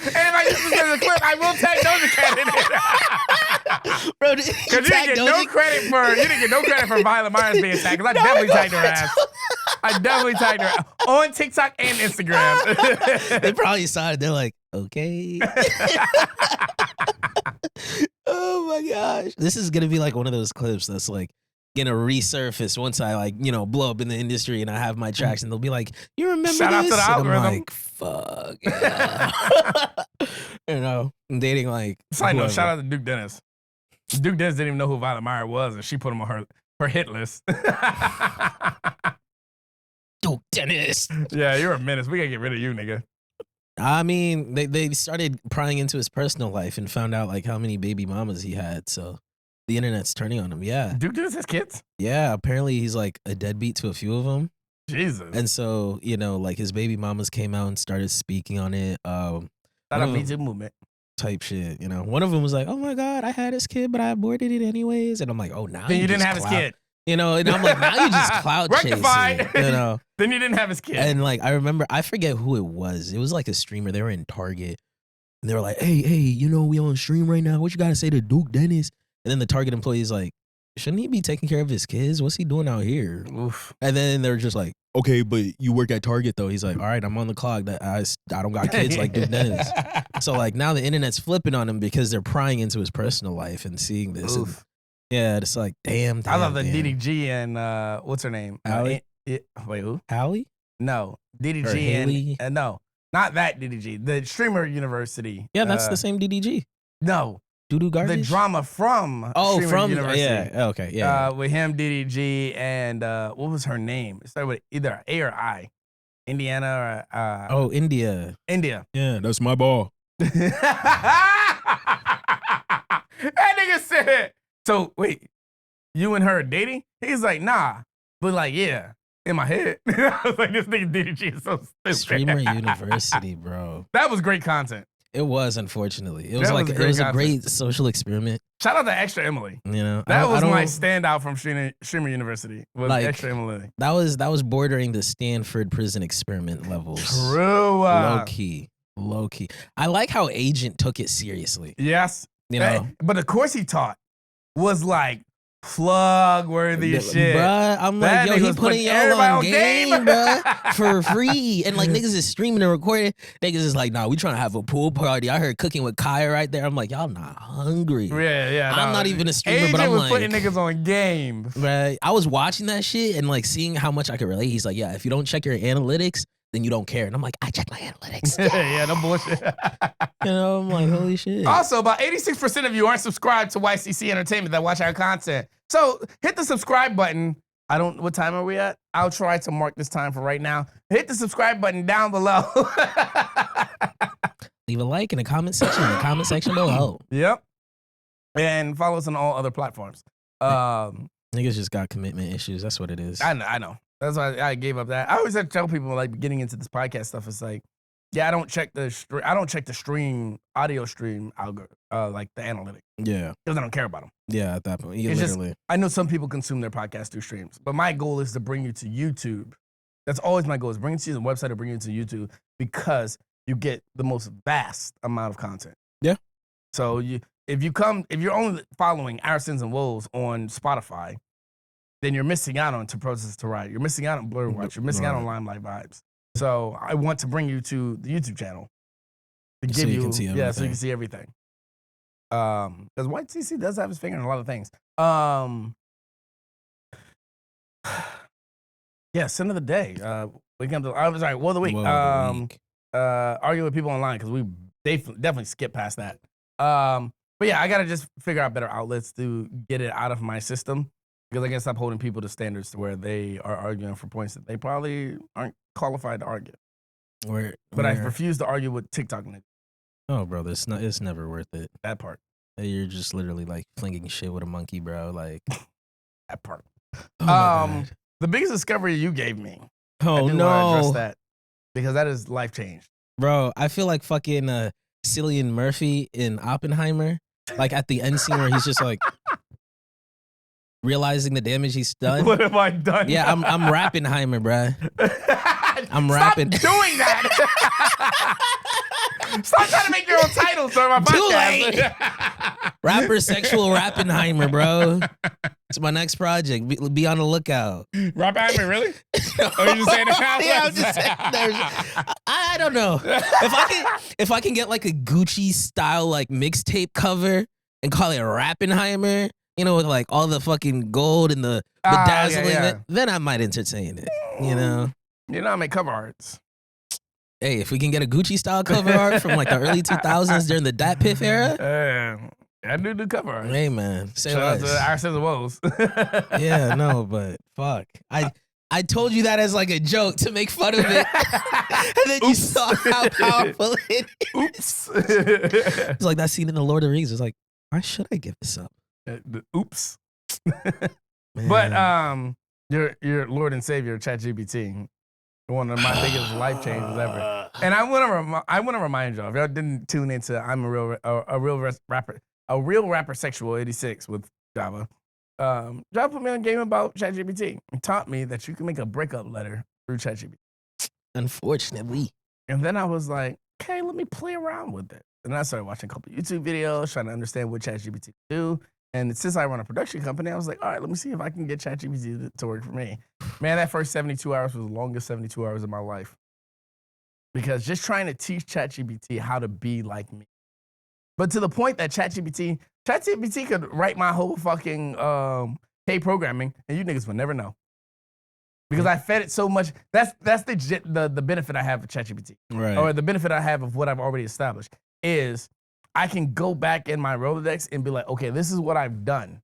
if I listen to the clip, I will tag Doja Cat in it. Bro, Because you didn't get no credit for Violet Myers being tagged. Because I definitely tagged her ass. I definitely tagged her on TikTok and Instagram. They probably saw it. They're like, okay. Oh my gosh. This is gonna be like one of those clips that's like gonna resurface once I like, blow up in the industry and I have my tracks and they'll be like, you remember Shout out this? to the And algorithm. I'm like, fuck. Yeah. I'm dating like Side note, whoever. shout out to Duke Dennis. Duke Dennis didn't even know who Violet Myers was, and she put him on her hit list. Duke Dennis. Yeah, you're a menace. We gotta get rid of you, nigga. I mean, they started prying into his personal life and found out like how many baby mamas he had. So the internet's turning on him. Yeah. Duke Dennis has kids? Yeah. Apparently he's like a deadbeat to a few of them. Jesus. And so, like his baby mamas came out and started speaking on it. Shout out Me Too movement. Type shit. One of them was like, oh my God, I had his kid, but I aborted it anyways. And I'm like, oh, now Then you didn't just have his clout- kid. And I'm like, now you just cloud chasing. Rectified. Then Then you didn't have his kid. And like, I remember, I forget who it was. It was like a streamer. They were in Target. And they were like, hey, we on stream right now. What you got to say to Duke Dennis? And then the Target employee's like, shouldn't he be taking care of his kids? What's he doing out here? Oof. And then they're just like, okay, but you work at Target though. He's like, all right, I'm on the clock. That I don't got kids like Duke Dennis. So like now the internet's flipping on him because they're prying into his personal life and seeing this. And, Oof. yeah, it's like, damn. I thought the damn. DDG and what's her name? Allie? Wait, who? Hallie? No, Or DDG Haley? and no, not that DDG. The Streamer University. Yeah, that's the same DDG. No, Doo-doo garbage? the drama from Streamer from University. yeah, okay, yeah. With him, DDG, and what was her name? It started with either A or I. Indiana or India. India. Yeah, that's my ball. That nigga said, so wait, you and her are dating? He's like, nah. But like, yeah, in my head. I was like, this nigga DDG is so stupid. Streamer University, bro. That was great content. It was, unfortunately. It was That like was it great was a content. great social experiment. Shout out to Extra Emily. I That was don't- my standout from Streamer University. Was Like, Extra Emily. that was bordering the Stanford prison experiment levels. True. Low key. I like how Agent took it seriously. Yes. You know, But the course he taught was like plug worthy as shit. Bruh, I'm like, That yo, nigga he was putting putting y'all everybody on on game, game. bruh, for free. And like niggas is streaming and recording. Niggas is like, nah, we trying to have a pool party. I heard Cooking with Kaya right there. I'm like, y'all not hungry. Yeah. I'm not even a streamer, Agent but I'm was like, putting niggas on game. right. I was watching that shit and like seeing how much I could relate. He's like, yeah, if you don't check your analytics, then you don't care. And I'm like, I check my analytics. Yeah, no bullshit. I'm like, holy shit. Also, about 86% of you aren't subscribed to YCC Entertainment that watch our content. So hit the subscribe button. What time are we at? I'll try to mark this time for right now. Hit the subscribe button down below. Leave a like in the comment section. Below. Yep. And follow us on all other platforms. Niggas just got commitment issues. That's what it is. I know. That's why I gave up that. I always have to tell people like getting into this podcast stuff. It's like, yeah, I don't check the stream audio stream algorithm, like the analytics, Yeah. because I don't care about them. Yeah, at that point. You It's just- literally. I know some people consume their podcast through streams, but my goal is to bring you to YouTube. That's always my goal, is bring you to the website or bring you to YouTube, because you get the most vast amount of content. Yeah. So if you're only following Our Sins and Woes on Spotify, then you're missing out on To Process to Write. You're missing out on Blur Watch. You're missing out on Limelight Vibes. So I want to bring you to the YouTube channel to So give you can see so you everything. can see everything. Because White CC does have his finger in a lot of things. Yeah, sin of the day. We come to. I was like, well, the week. Whoa, the week. Argue with people online, because they definitely skip past that. But yeah, I gotta just figure out better outlets to get it out of my system, because I guess I'm holding people to standards to where they are arguing for points that they probably aren't qualified to argue. But I refuse to argue with TikTok niggas. Oh, bro, it's never worth it. That part. You're just literally like flinging shit with a monkey, bro. Like, That part. oh my God. The biggest discovery you gave me. I Oh do wanna address no, that, because that is life change. bro. I feel like fucking Cillian Murphy in Oppenheimer, like at the end scene where he's just like realizing the damage he's done. What have I done? Yeah, I'm Rappenheimer, bruh. I'm Stop rapping. doing that. Stop trying to make your own titles for my podcast. Too Rapper Sexual Rappenheimer, bro. It's my next project. Be on the lookout. Rappenheimer, really? Or you just saying it now? Yeah, I'm just saying. I don't know. If I can get like a Gucci style like mixtape cover and call it Rappenheimer, you know, with like all the fucking gold and the dazzling, yeah. then I might entertain it. You know. You know I make cover arts. Hey, if we can get a Gucci style cover art from like the early 2000s during the Dat Piff era. I do cover art. Hey man, say Shout out less. to our sense of woes. Yeah, no, but fuck. I told you that as like a joke to make fun of it. And then you saw how powerful it is. Oops. It's like that scene in The Lord of the Rings. It's like, why should I give this up? Oops. Man. But your Lord and Savior, ChatGPT, one of my biggest life changes ever. And I want to remind y'all, if y'all didn't tune into I'm a real rapper sexual 86 with Javah. Javah put me on a game about ChatGPT. He taught me that you can make a breakup letter through ChatGPT. Unfortunately. And then I was like, okay, let me play around with it. And I started watching a couple YouTube videos, trying to understand what ChatGPT can do. And since I run a production company, I was like, all right, let me see if I can get ChatGPT to work for me. Man, that first 72 hours was the longest 72 hours of my life. Because just trying to teach ChatGPT how to be like me. But to the point that ChatGPT could write my whole fucking K programming, and you niggas would never know. Because I fed it so much. That's the benefit I have of ChatGPT. Right. Or the benefit I have of what I've already established is I can go back in my Rolodex and be like, okay, this is what I've done.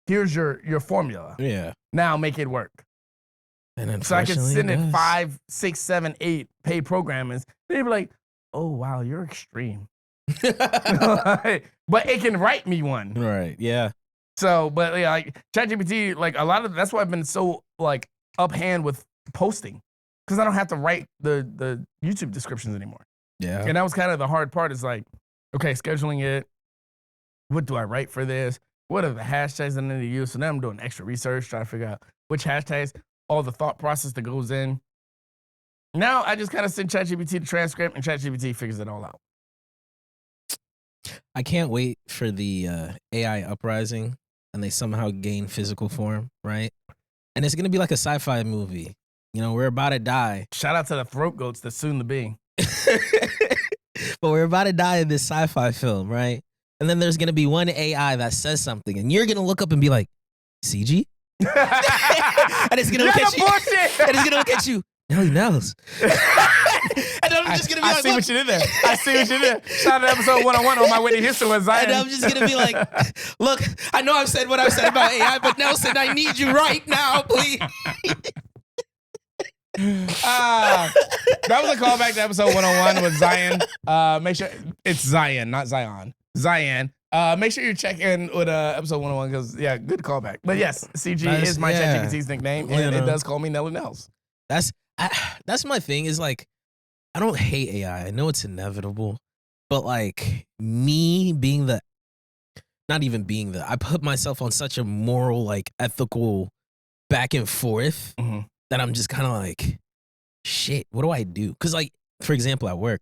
Here's your formula. Yeah. Now make it work. And So I can send it 5, 6, 7, 8 paid programmers. They'd be like, oh, wow, you're extreme. But it can write me one. Right. Yeah. So, but yeah, like ChatGPT, like a lot of that's why I've been so like uphand with posting because I don't have to write the YouTube descriptions anymore. Yeah. And that was kind of the hard part. Is like, okay, scheduling it. What do I write for this? What are the hashtags I need to use? So now I'm doing extra research, trying to figure out which hashtags, all the thought process that goes in. Now I just kind of send ChatGPT the transcript, and ChatGPT figures it all out. I can't wait for the AI uprising and they somehow gain physical form, right? And it's going to be like a sci-fi movie. You know, we're about to die. Shout out to the throat goats that's soon to be. But we're about to die in this sci-fi film, right? And then there's going to be one AI that says something and you're going to look up and be like, CG? And it's going to look at you. And it's going to look at you. No, he knows. And I'm just going to be like, I see what you did there. I see what you did. Shout out to episode 101 on my Whitney Houston with Zion. and I'm just going to be like, look, I know I've said what I've said about AI, but Nelson, I need you right now, please. That was a callback to episode 101 with Zion. Make sure it's Zion, not Zion. Zion. Make sure you check in with episode 101 because yeah, good callback. But yes, CG is my ChatGPT's nickname, and it does call me Nelly Nels. That's my thing. Is like, I don't hate AI. I know it's inevitable, but like me being not even being I put myself on such a moral, like ethical back and forth that I'm just kind of like, shit, what do I do? Because like, for example, at work,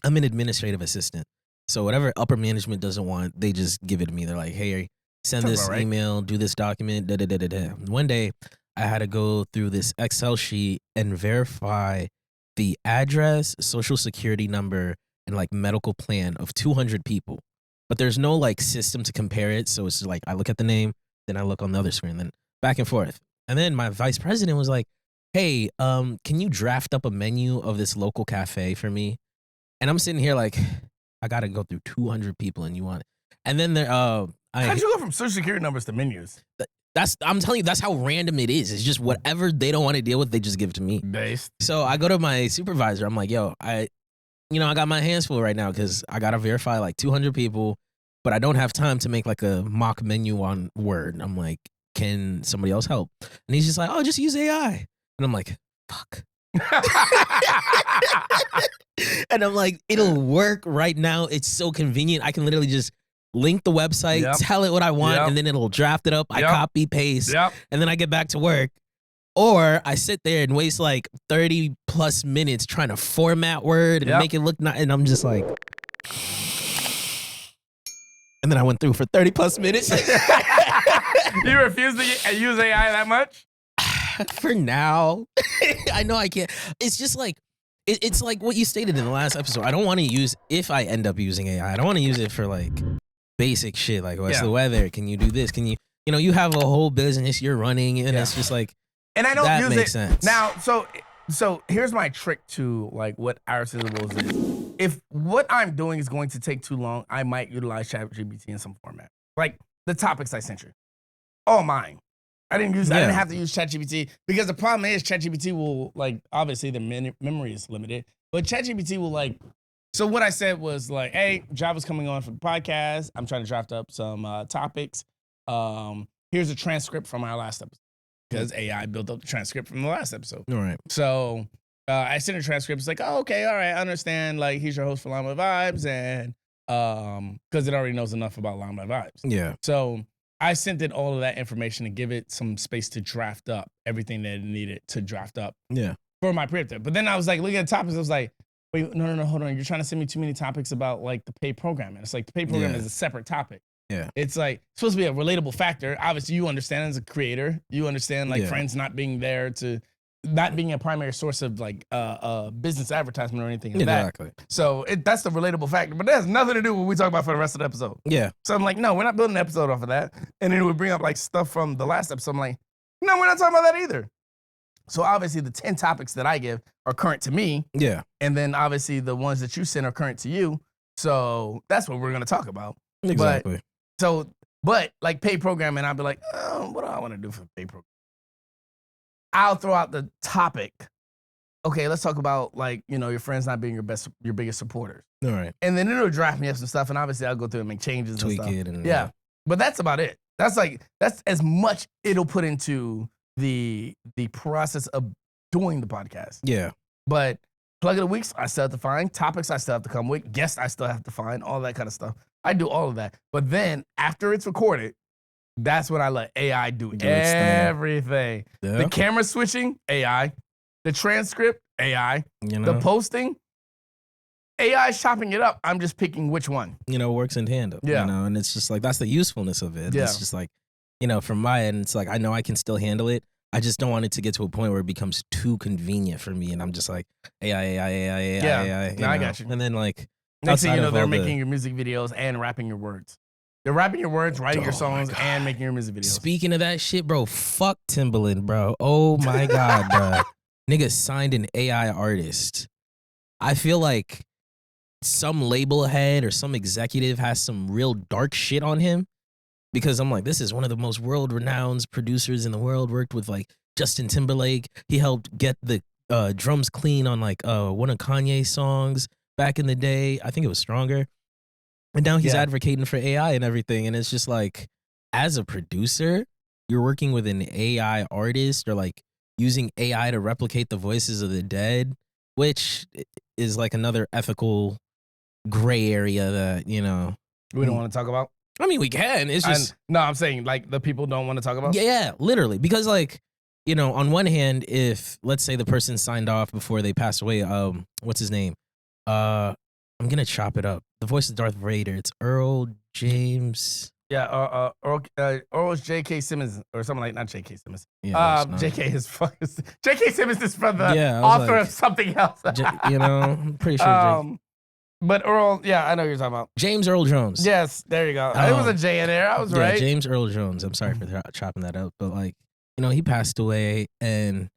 I'm an administrative assistant. So whatever upper management doesn't want, they just give it to me. They're like, hey, send this email, do this document, da-da-da-da-da. One day, I had to go through this Excel sheet and verify the address, social security number, and like medical plan of 200 people. But there's no like system to compare it. So it's just like, I look at the name, then I look on the other screen, then back and forth. And then my vice president was like, hey, can you draft up a menu of this local cafe for me? And I'm sitting here like, I got to go through 200 people and you want it. And then there, how'd you go from social security numbers to menus? I'm telling you, that's how random it is. It's just whatever they don't want to deal with, they just give it to me. Based. So I go to my supervisor. I'm like, yo, I got my hands full right now because I got to verify like 200 people, but I don't have time to make like a mock menu on Word. I'm like, can somebody else help? And he's just like, oh, just use AI. And I'm like, fuck. And I'm like, it'll work right now. It's so convenient. I can literally just link the website, Yep. tell it what I want, Yep. and then it'll draft it up. I Yep. copy, paste, Yep. and then I get back to work. Or I sit there and waste like 30 plus minutes trying to format Word and Yep. make it look nice. And I'm just like, and then I went through for 30 plus minutes. You refuse to use AI that much? For now. I know I can't. It's just like, it's like what you stated in the last episode. I don't want to use, if I end up using AI, I don't want to use it for like basic shit. Like, what's Yeah. the weather? Can you do this? Can you, you have a whole business you're running, and Yeah. it's just like, And I don't that use makes it sense. now. So here's my trick to like what our syllables is. If what I'm doing is going to take too long, I might utilize ChatGPT in some format. Like the topics I sent you, all mine. I didn't Yeah. have to use ChatGPT because the problem is ChatGPT will like obviously the memory is limited, but ChatGPT will like. So what I said was like, hey, Javah's coming on for the podcast. I'm trying to draft up some topics. Here's a transcript from our last episode. Because AI built up the transcript from the last episode. all right. So I sent a transcript. It's like, oh, okay, all right, I understand. Like, he's your host for Llama Vibes, and because it already knows enough about Llama Vibes. Yeah. So I sent it all of that information to give it some space to draft up everything that it needed to draft up Yeah. for my preemptive. But then I was like, looking at the topics, I was like, wait, no, hold on. You're trying to send me too many topics about like the paid programming. It's like the paid program Yeah. is a separate topic. Yeah. It's like supposed to be a relatable factor. Obviously, you understand as a creator, you understand like Yeah. friends not being there to not being a primary source of like business advertisement or anything like that. Exactly. So that's the relatable factor. But that has nothing to do with what we talk about for the rest of the episode. Yeah. So I'm like, no, we're not building an episode off of that. And then it would bring up like stuff from the last episode. I'm like, no, we're not talking about that either. So obviously the 10 topics that I give are current to me. Yeah. And then obviously the ones that you send are current to you. So that's what we're going to talk about. Exactly. But like paid programming, I'll be like, oh, what do I want to do for paid programming? I'll throw out the topic. Okay, let's talk about like, your friends not being your biggest supporters. All right. And then it'll draft me up some stuff, and obviously I'll go through and make changes Tweak and stuff. it and Yeah. But that's about it. That's as much it'll put into the process of doing the podcast. Yeah. But plug of the weeks, I still have to find. Topics I still have to come with. Guests I still have to find. All that kind of stuff. I do all of that. But then after it's recorded, that's when I let AI do Do its thing. everything. Yeah. The camera switching, AI. The transcript, AI. You The know, posting, AI is chopping it up. I'm just picking which one. works in tandem. Yeah. And it's just like, that's the usefulness of it. Yeah. It's just like, from my end, it's like, I know I can still handle it. I just don't want it to get to a point where it becomes too convenient for me. And I'm just like, AI. Yeah. No, I got you. And then like, Next thing you outside know, of they're all the- making your music videos and rapping your words. They're rapping your words, writing your Oh my songs, God. and making your music videos. Speaking of that shit, bro, fuck Timbaland, bro. Oh my God, bro. Nigga signed an AI artist. I feel like some label head or some executive has some real dark shit on him, because I'm like, this is one of the most world-renowned producers in the world, worked with like Justin Timberlake. He helped get the drums clean on like one of Kanye's songs back in the day. I think it was Stronger. And now he's Yeah. advocating for AI and everything. And it's just like, as a producer, you're working with an AI artist or like using AI to replicate the voices of the dead, which is like another ethical gray area that, we don't want to talk about. I mean, we can. It's just, No, I'm saying like the people don't want to talk about. yeah, literally. Because like, on one hand, if let's say the person signed off before they passed away, what's his name? I'm going to chop it up. The voice of Darth Vader. It's Earl James. Yeah. Earl's J.K. Simmons or something like not J.K. Simmons. Yeah, that's not- J.K. is fucking J.K. Simmons is from the Yeah, I was author like- of something else. I'm pretty sure. But Earl, yeah, I know what you're talking about. James Earl Jones. Yes, there you go. It was a J in there. I was Yeah, right. James Earl Jones. I'm sorry for chopping that up, but like, he passed away, and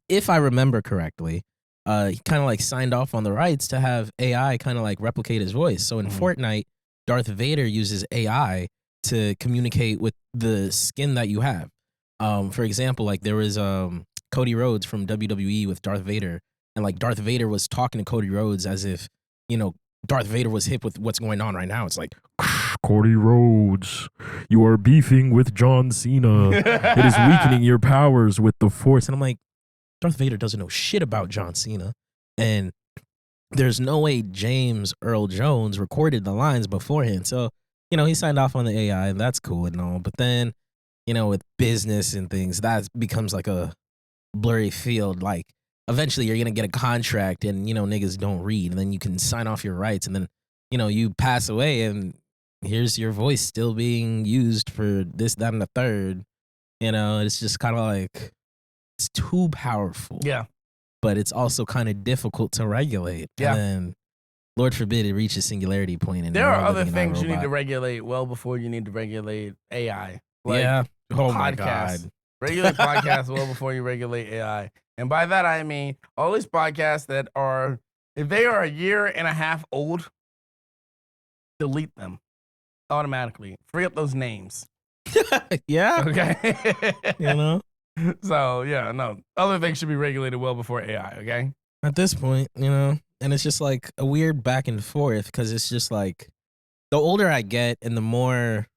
if I remember correctly, he kind of like signed off on the rights to have AI kind of like replicate his voice. So in Mhm. Fortnite, Darth Vader uses AI to communicate with the skin that you have. For example, like there was Cody Rhodes from WWE with Darth Vader, and like Darth Vader was talking to Cody Rhodes as if, Darth Vader was hip with what's going on right now. It's like, Cody Rhodes, you are beefing with John Cena. It is weakening your powers with the Force. and I'm like, Darth Vader doesn't know shit about John Cena. And there's no way James Earl Jones recorded the lines beforehand. So, he signed off on the AI, and that's cool and all. But then, with business and things, that becomes like a blurry field. Like, eventually you're going to get a contract and, niggas don't read. And then you can sign off your rights. And then, you pass away and here's your voice still being used for this, that, and the third. It's just kind of like, it's too powerful. Yeah. But it's also kind of difficult to regulate. Yeah. And then, Lord forbid, it reaches singularity point. And There we're are all other living in a things you need robot. to regulate well before you need to regulate AI. Like Yeah. Oh my podcasts. God. Regulate podcasts well before you regulate AI. And by that, I mean all these podcasts that are, if they are a year and a half old, delete them automatically. Free up those names. Yeah. Okay. So, yeah, no. Other things should be regulated well before AI, okay? At this point, and it's just like a weird back and forth because it's just like the older I get and the more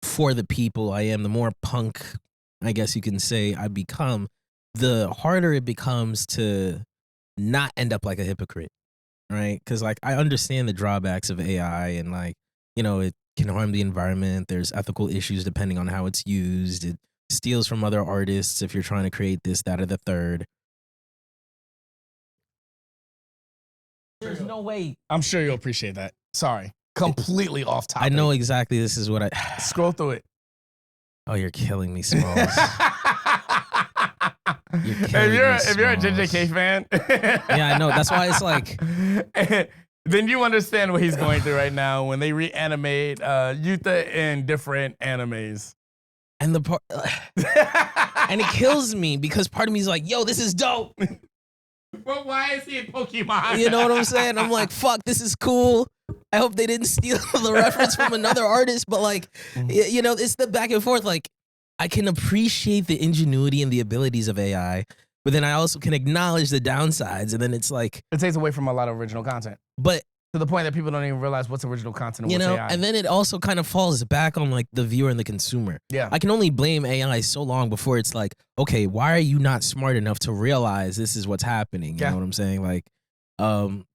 for the people I am, the more punk, I guess you can say, I become, the harder it becomes to not end up like a hypocrite, right? Because, like, I understand the drawbacks of AI and, like, it can harm the environment. There's ethical issues depending on how it's used. It steals from other artists if you're trying to create this, that, or the third. There's no way. I'm sure you'll appreciate that. Sorry. Completely off topic. I know exactly this is what I. Scroll through it. Oh, you're killing me, Smalls. If you're a JJK fan, yeah, I know. That's why it's like. Then you understand what he's going through right now when they reanimate Yuta in different animes. And the part, and it kills me because part of me is like, "Yo, this is dope." But why is he in Pokemon? You know what I'm saying? I'm like, "Fuck, this is cool." I hope they didn't steal the reference from another artist, but like, it's the back and forth. Like, I can appreciate the ingenuity and the abilities of AI, but then I also can acknowledge the downsides. And then it's like, it takes away from a lot of original content. But to the point that people don't even realize what's original content and what's AI. And then it also kind of falls back on like the viewer and the consumer. Yeah. I can only blame AI so long before it's like, okay, why are you not smart enough to realize this is what's happening? You know what I'm saying? Like,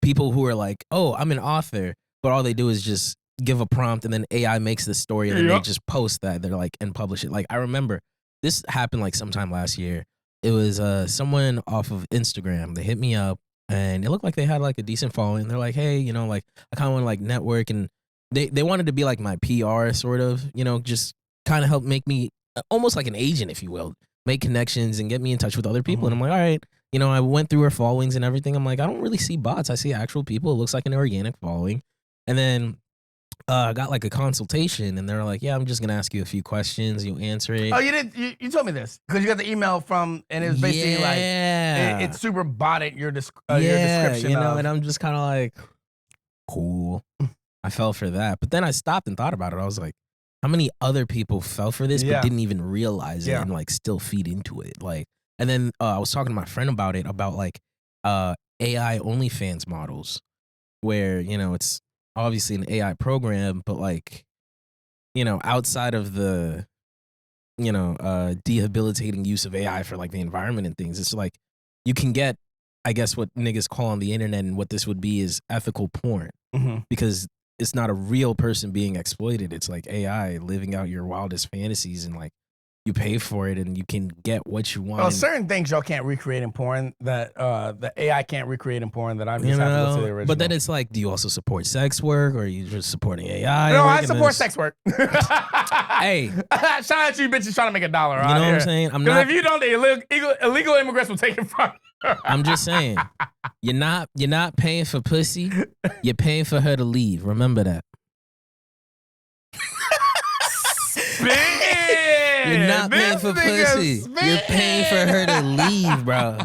people who are like, oh, I'm an author, but all they do is just give a prompt and then AI makes the story and then they just post that. They're like, and publish it. Like, I remember this happened like sometime last year. It was someone off of Instagram. They hit me up. And it looked like they had like a decent following. They're like, hey, like I kind of want to like network, and they wanted to be like my PR sort of, just kind of help make me almost like an agent, if you will, make connections and get me in touch with other people. And I'm like, all right, I went through her followings and everything. I'm like, I don't really see bots. I see actual people. It looks like an organic following. And then I got like a consultation, and they're like, yeah, I'm just gonna ask you a few questions. You answer it. Oh, you did. You told me this because you got the email from, and it was basically like it super botted your description. And I'm just kind of like, cool. I fell for that, but then I stopped and thought about it. I was like, how many other people fell for this but didn't even realize it and like still feed into it? Like, and then I was talking to my friend about it, about like AI OnlyFans models, where it's obviously an AI program, but like, outside of the, debilitating use of AI for like the environment and things, it's like you can get, I guess, what niggas call on the internet, and what this would be is ethical porn, because it's not a real person being exploited. It's like AI living out your wildest fantasies, and like you pay for it and you can get what you want. Well, certain things y'all can't recreate in porn that the AI can't recreate in porn that I just have to go to the original. But then it's like, do you also support sex work, or are you just supporting AI? No, I support sex work. Hey, shout out to you bitches trying to make $1. You know what I'm saying? I'm not. If you don't, the illegal immigrants will take it from you. I'm just saying, you're not paying for pussy. You're paying for her to leave. Remember that. You're not paying for pussy. You're paying for her to leave, bro.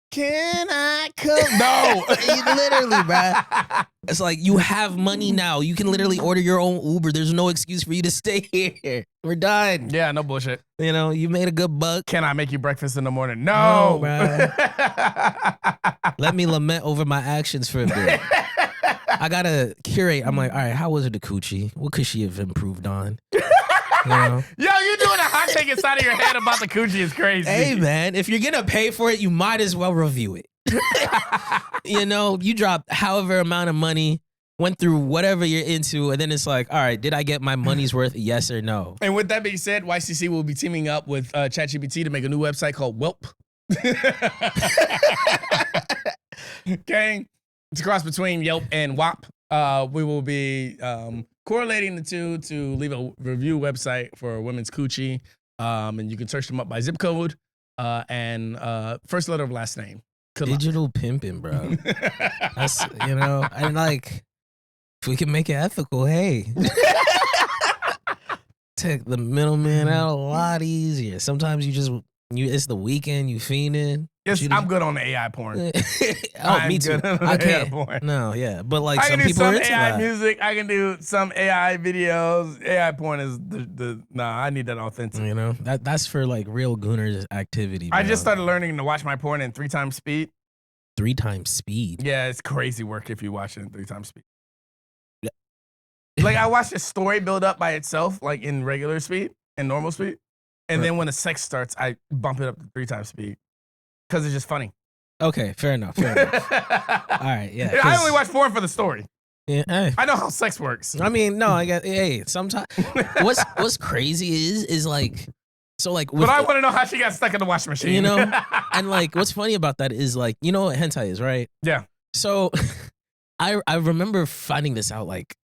Can I come? No. Literally, bro. It's like, you have money now. You can literally order your own Uber. There's no excuse for you to stay here. We're done. Yeah, no bullshit. You made a good buck. Can I make you breakfast in the morning? No, bro. Let me lament over my actions for a bit. I gotta curate. I'm like, all right, how was it the Coochie? What could she have improved on? know? Yo, you doing a hot take inside of your head about the coochie is crazy. Hey, man, if you're gonna pay for it, you might as well review it. You know, you dropped however amount of money, went through whatever you're into, and then it's like, all right, did I get my money's worth? Yes or no? And with that being said, YCC will be teaming up with ChatGPT to make a new website called Welp. Okay, it's a cross between Yelp and WAP. We will be correlating the two to leave a review website for women's coochie, and you can search them up by zip code and first letter of last name. Good luck. Digital pimping, bro. That's, you know, and like, if we can make it ethical, hey. Take the middleman out a lot easier. Sometimes it's the weekend, you fiending. Yes, I'm good on the AI porn. Oh, me too. I can't. Porn. No, yeah, but like I some can do people some are into AI that. music. I can do some AI videos. AI porn is I need that authentic. You know, that's for like real gooners activity. I bro. just started learning to watch my porn in 3 times speed. 3 times speed. Yeah, it's crazy work if you watch it in 3 times speed. Yeah. Like I watched a story build up by itself, like in regular speed and normal speed, and then when the sex starts, I bump it up to 3 times speed because it's just funny. Okay, fair enough. Fair enough. All right, yeah. I 'cause- only watch porn for the story. Yeah, hey. I know how sex works. I mean, no, I got. Hey, sometimes what's crazy is like, so like. With, But I want to know how she got stuck in the washing machine. you know, and like, what's funny about that is like, you know what hentai is, right? Yeah. So, I remember finding this out like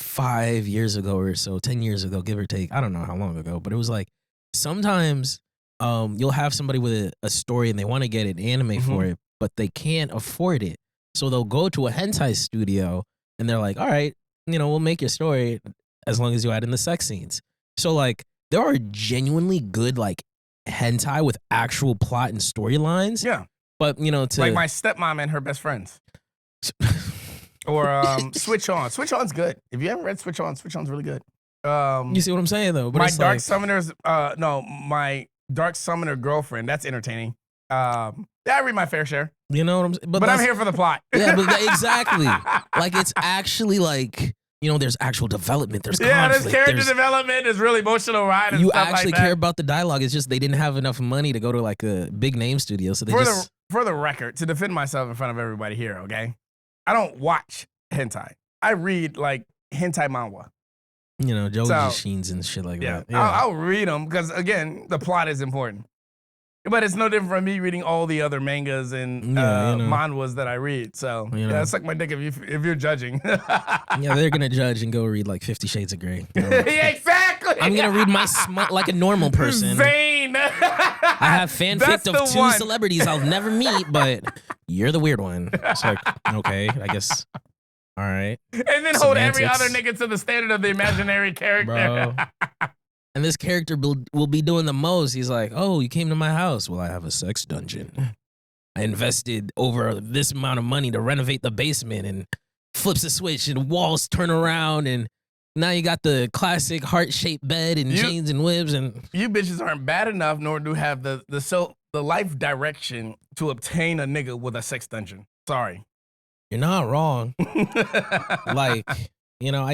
5 years ago or so, 10 years ago, give or take. I don't know how long ago, but it was like sometimes you'll have somebody with a story and they want to get an anime for it, but they can't afford it. So they'll go to a hentai studio and they're like, all right, you know, we'll make your story as long as you add in the sex scenes. So like there are genuinely good like hentai with actual plot and storylines. Yeah. But you know, to Like my stepmom and her best friends. Or Switch On. Switch On's good. If you haven't read Switch On, Switch On's really good. you see what I'm saying though? But My it's Dark like, Summoner's my Dark Summoner girlfriend. That's entertaining. Yeah, I read my fair share. you know what I'm saying? But I'm that's- here for the plot. Yeah, but exactly. Like it's actually like, you know, there's actual development. There's Yeah, conflict. this character there's, development is really emotional ride and you stuff actually like that. care about the dialogue. It's just they didn't have enough money to go to like a big name studio, so they just For the record, to defend myself in front of everybody here, okay? I don't watch hentai. I read like hentai manhwa. you know Joe So, Sheens and shit like Yeah, that. Yeah. I'll read them because again, the plot is important. But it's no different from me reading all the other mangas and Yeah, you know. manhwas that I read. So You know. yeah, suck my dick if you're judging. Yeah, they're gonna judge and go read like 50 Shades of Grey. You know? Yeah, exactly. I'm gonna read my smut like a normal person. Zane. I have fanfic That's of the 2 one. celebrities I'll never meet, but you're the weird one. It's like, okay, I guess. All right. And then hold every Semantics. other nigga to the standard of the imaginary character. Bro. And this character will be doing the most. He's like, oh, you came to my house. Well, I have a sex dungeon. I invested over this amount of money to renovate the basement, and flips a switch and walls turn around, and now you got the classic heart-shaped bed and chains and whips. And You bitches aren't bad enough, nor do have the life direction to obtain a nigga with a sex dungeon. Sorry. you're not wrong. Like, you know,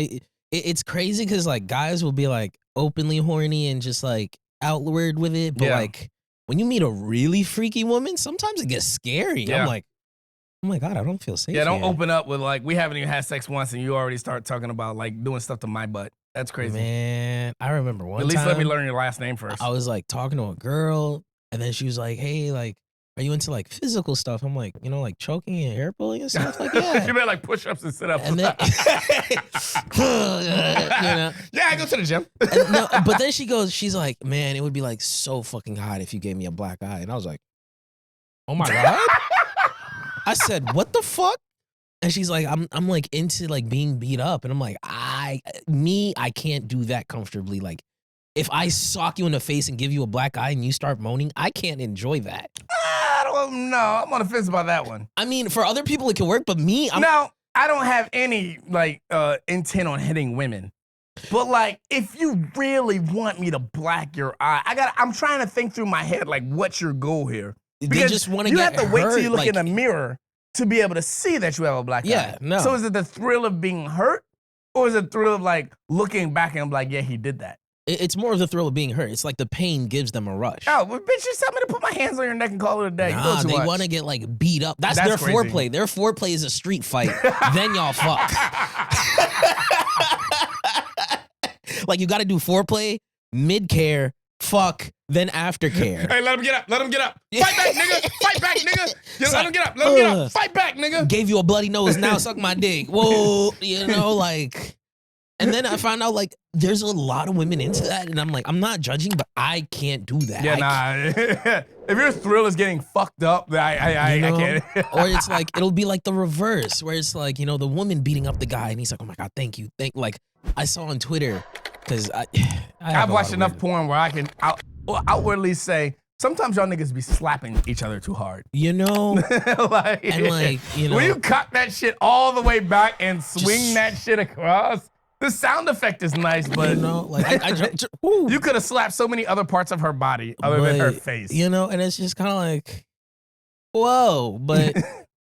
it's crazy because like guys will be like openly horny and just like outward with it, but Yeah. like when you meet a really freaky woman, sometimes it gets scary. Yeah. I'm like, oh my god, I don't feel safe. Yeah, don't here. open up with like, we haven't even had sex once and you already start talking about like doing stuff to my butt. That's crazy. Man, I remember one At least time let me learn your last name first. I was like talking to a girl, and then she was like, hey, like, are you into like physical stuff? I'm like, you know, like choking and hair pulling and stuff. Like, yeah. You better like push-ups and sit-ups. And then, you know, Yeah, I go to the gym. and no, but then she's like, man, it would be like so fucking hot if you gave me a black eye. And I was like, oh my God. I said, what the fuck? And she's like, I'm like into like being beat up. And I'm like, I can't do that comfortably. Like, if I sock you in the face and give you a black eye and you start moaning, I can't enjoy that. I don't know. I'm on the fence about that one. I mean, for other people it can work, but me, Now, I don't have any like intent on hitting women. But like, if you really want me to black your eye, I'm trying to think through my head like, what's your goal here? they Because just want to you get have to wait till you look hurt, in like- the mirror to be able to see that you have a black eye. Yeah, no. So is it the thrill of being hurt, or is it the thrill of like looking back and I'm like, yeah, he did that? It's more of the thrill of being hurt. It's like the pain gives them a rush. Oh, well, bitch, just tell me to put my hands on your neck and call it a day. You Nah, know too they much. want to get like beat up. That's their crazy. foreplay. Their foreplay is a street fight. Then y'all fuck. Like you got to do foreplay, mid care, fuck, then aftercare. Hey, let him get up. Let him get up. Fight back, nigga. Fight back, nigga. Let him get up. Let him get up. Fight back, nigga. Gave you a bloody nose. Now suck my dick. Whoa, you know, like. And then I found out like there's a lot of women into that, and I'm like, I'm not judging, but I can't do that. Yeah, nah. If your thrill is getting fucked up, I can't. Or it's like it'll be like the reverse, where it's like, you know, the woman beating up the guy, and he's like, oh my god, thank you, like I saw on Twitter, because I've watched enough porn where I can outwardly say sometimes y'all niggas be slapping each other too hard. You know, like, and like, you know, when you cock that shit all the way back and swing that shit across. The sound effect is nice, but you know, like you could have slapped so many other parts of her body other than her face. You know, and it's just kind of like, whoa, but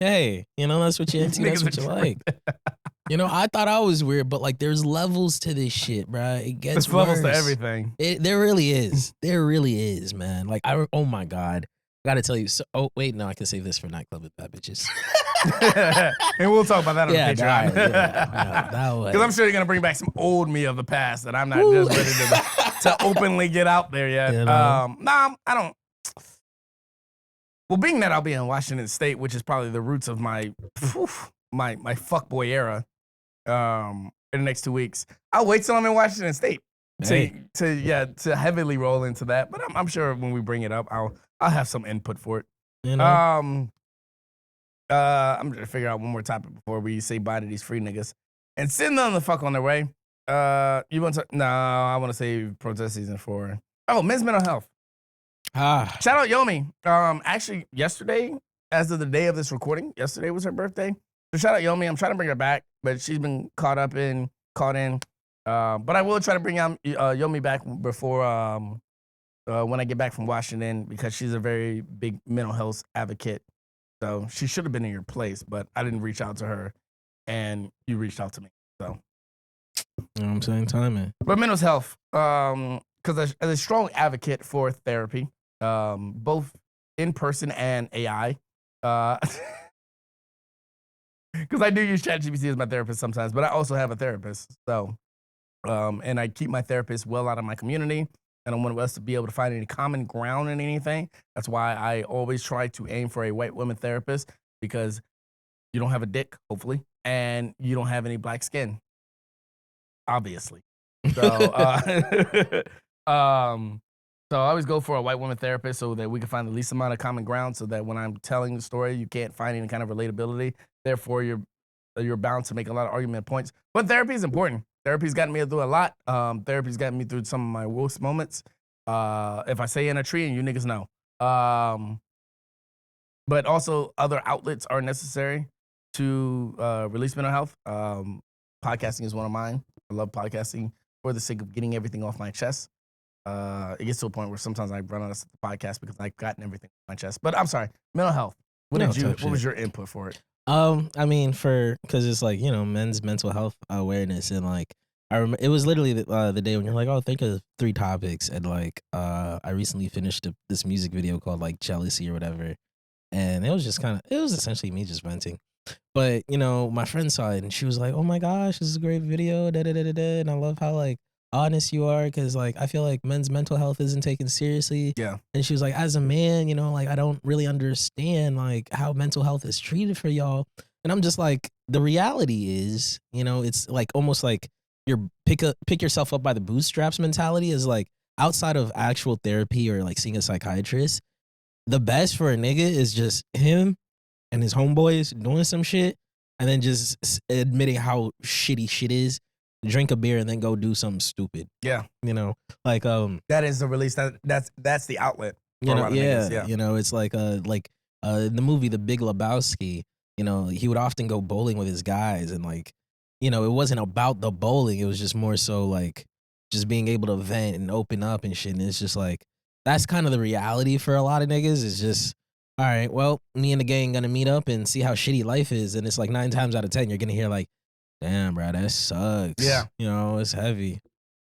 hey, you know, that's what you're into. That's what you like. You know, I thought I was weird, but like, there's levels to this shit, bro. It gets There's levels worse. to everything. There really is. There really is, man. Like, oh my god, I gotta tell you. So, oh wait, no, I can save this for nightclub with bad bitches. And we'll talk about that on the Patreon. Because I'm sure you're gonna bring back some old me of the past that I'm not just ready to openly get out there yet. You know? Nah, I don't. Well, being that I'll be in Washington State, which is probably the roots of my fuckboy era, in the next 2 weeks, I'll wait till I'm in Washington State to heavily roll into that. But I'm sure when we bring it up, I'll have some input for it. You know? I'm gonna figure out one more topic before we say bye to these free niggas. And send them the fuck on their way. You want to? No, I want to save protest season 4. Oh, men's mental health. Shout out Yomi. Actually, yesterday, as of the day of this recording, yesterday was her birthday. So shout out Yomi. I'm trying to bring her back, but she's been caught in. But I will try to bring Yomi back before when I get back from Washington, because she's a very big mental health advocate. So she should have been in your place, but I didn't reach out to her, and you reached out to me. So, you know what I'm saying, timing. But mental health, because as a strong advocate for therapy, both in person and AI, because I do use ChatGPT as my therapist sometimes, but I also have a therapist. So, and I keep my therapist well out of my community. I don't want us to be able to find any common ground in anything. That's why I always try to aim for a white woman therapist, because you don't have a dick, hopefully, and you don't have any black skin, obviously. So, so I always go for a white woman therapist so that we can find the least amount of common ground, so that when I'm telling the story, you can't find any kind of relatability. Therefore, you're bound to make a lot of argument points. But therapy is important. Therapy's gotten me through a lot. Therapy's gotten me through some of my worst moments. If I say in a tree, and you niggas know. But also other outlets are necessary to release mental health. Podcasting is one of mine. I love podcasting for the sake of getting everything off my chest. It gets to a point where sometimes I run out of the podcast because I've gotten everything off my chest. But I'm sorry, mental health. What was your input for it? I mean, because it's like, you know, men's mental health awareness, and like, I remember it was literally the day when you're like, oh, think of 3 topics, and like, I recently finished this music video called like Jealousy or whatever, and it was essentially me just venting. But you know, my friend saw it and she was like, oh my gosh, this is a great video, and I love how like honest you are, because like I feel like men's mental health isn't taken seriously. Yeah. And she was like, as a man, you know, like I don't really understand like how mental health is treated for y'all. And I'm just like, the reality is, you know, it's like almost like you're pick yourself up by the bootstraps mentality, is like, outside of actual therapy or like seeing a psychiatrist, the best for a nigga is just him and his homeboys doing some shit, and then just admitting how shitty shit is, drink a beer, and then go do something stupid. Yeah. You know, like that is the release. That's the outlet. For you a know, lot of niggas, yeah. You know, it's like in the movie The Big Lebowski, you know, he would often go bowling with his guys, and like, you know, it wasn't about the bowling, it was just more so like just being able to vent and open up and shit. And it's just like, that's kind of the reality for a lot of niggas. It's just, all right, well, me and the gang gonna meet up and see how shitty life is. And it's like 9 times out of 10, you're gonna hear like, damn, bro, that sucks. Yeah. You know, it's heavy.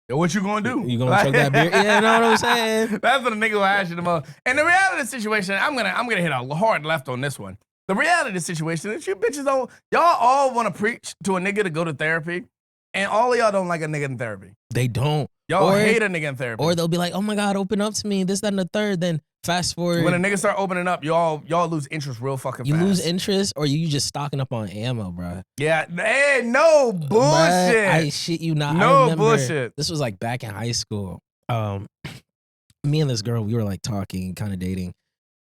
What you gonna do? You gonna chug that beer? Yeah, you know what I'm saying? That's what a nigga will ask you the most. And the reality of the situation, I'm gonna hit a hard left on this one. The reality of the situation is you bitches don't, y'all all want to preach to a nigga to go to therapy, and all of y'all don't like a nigga in therapy. They don't. Y'all hate a nigga in therapy. Or they'll be like, oh my God, open up to me, this, that, and the third. Then fast forward. When a nigga start opening up, y'all lose interest real fucking you fast. lose interest, or you just stocking up on ammo, bro. Yeah, hey, no bullshit. Bruh, I shit you not. No I remember, bullshit. This was like back in high school. Me and this girl, we were like talking, kind of dating.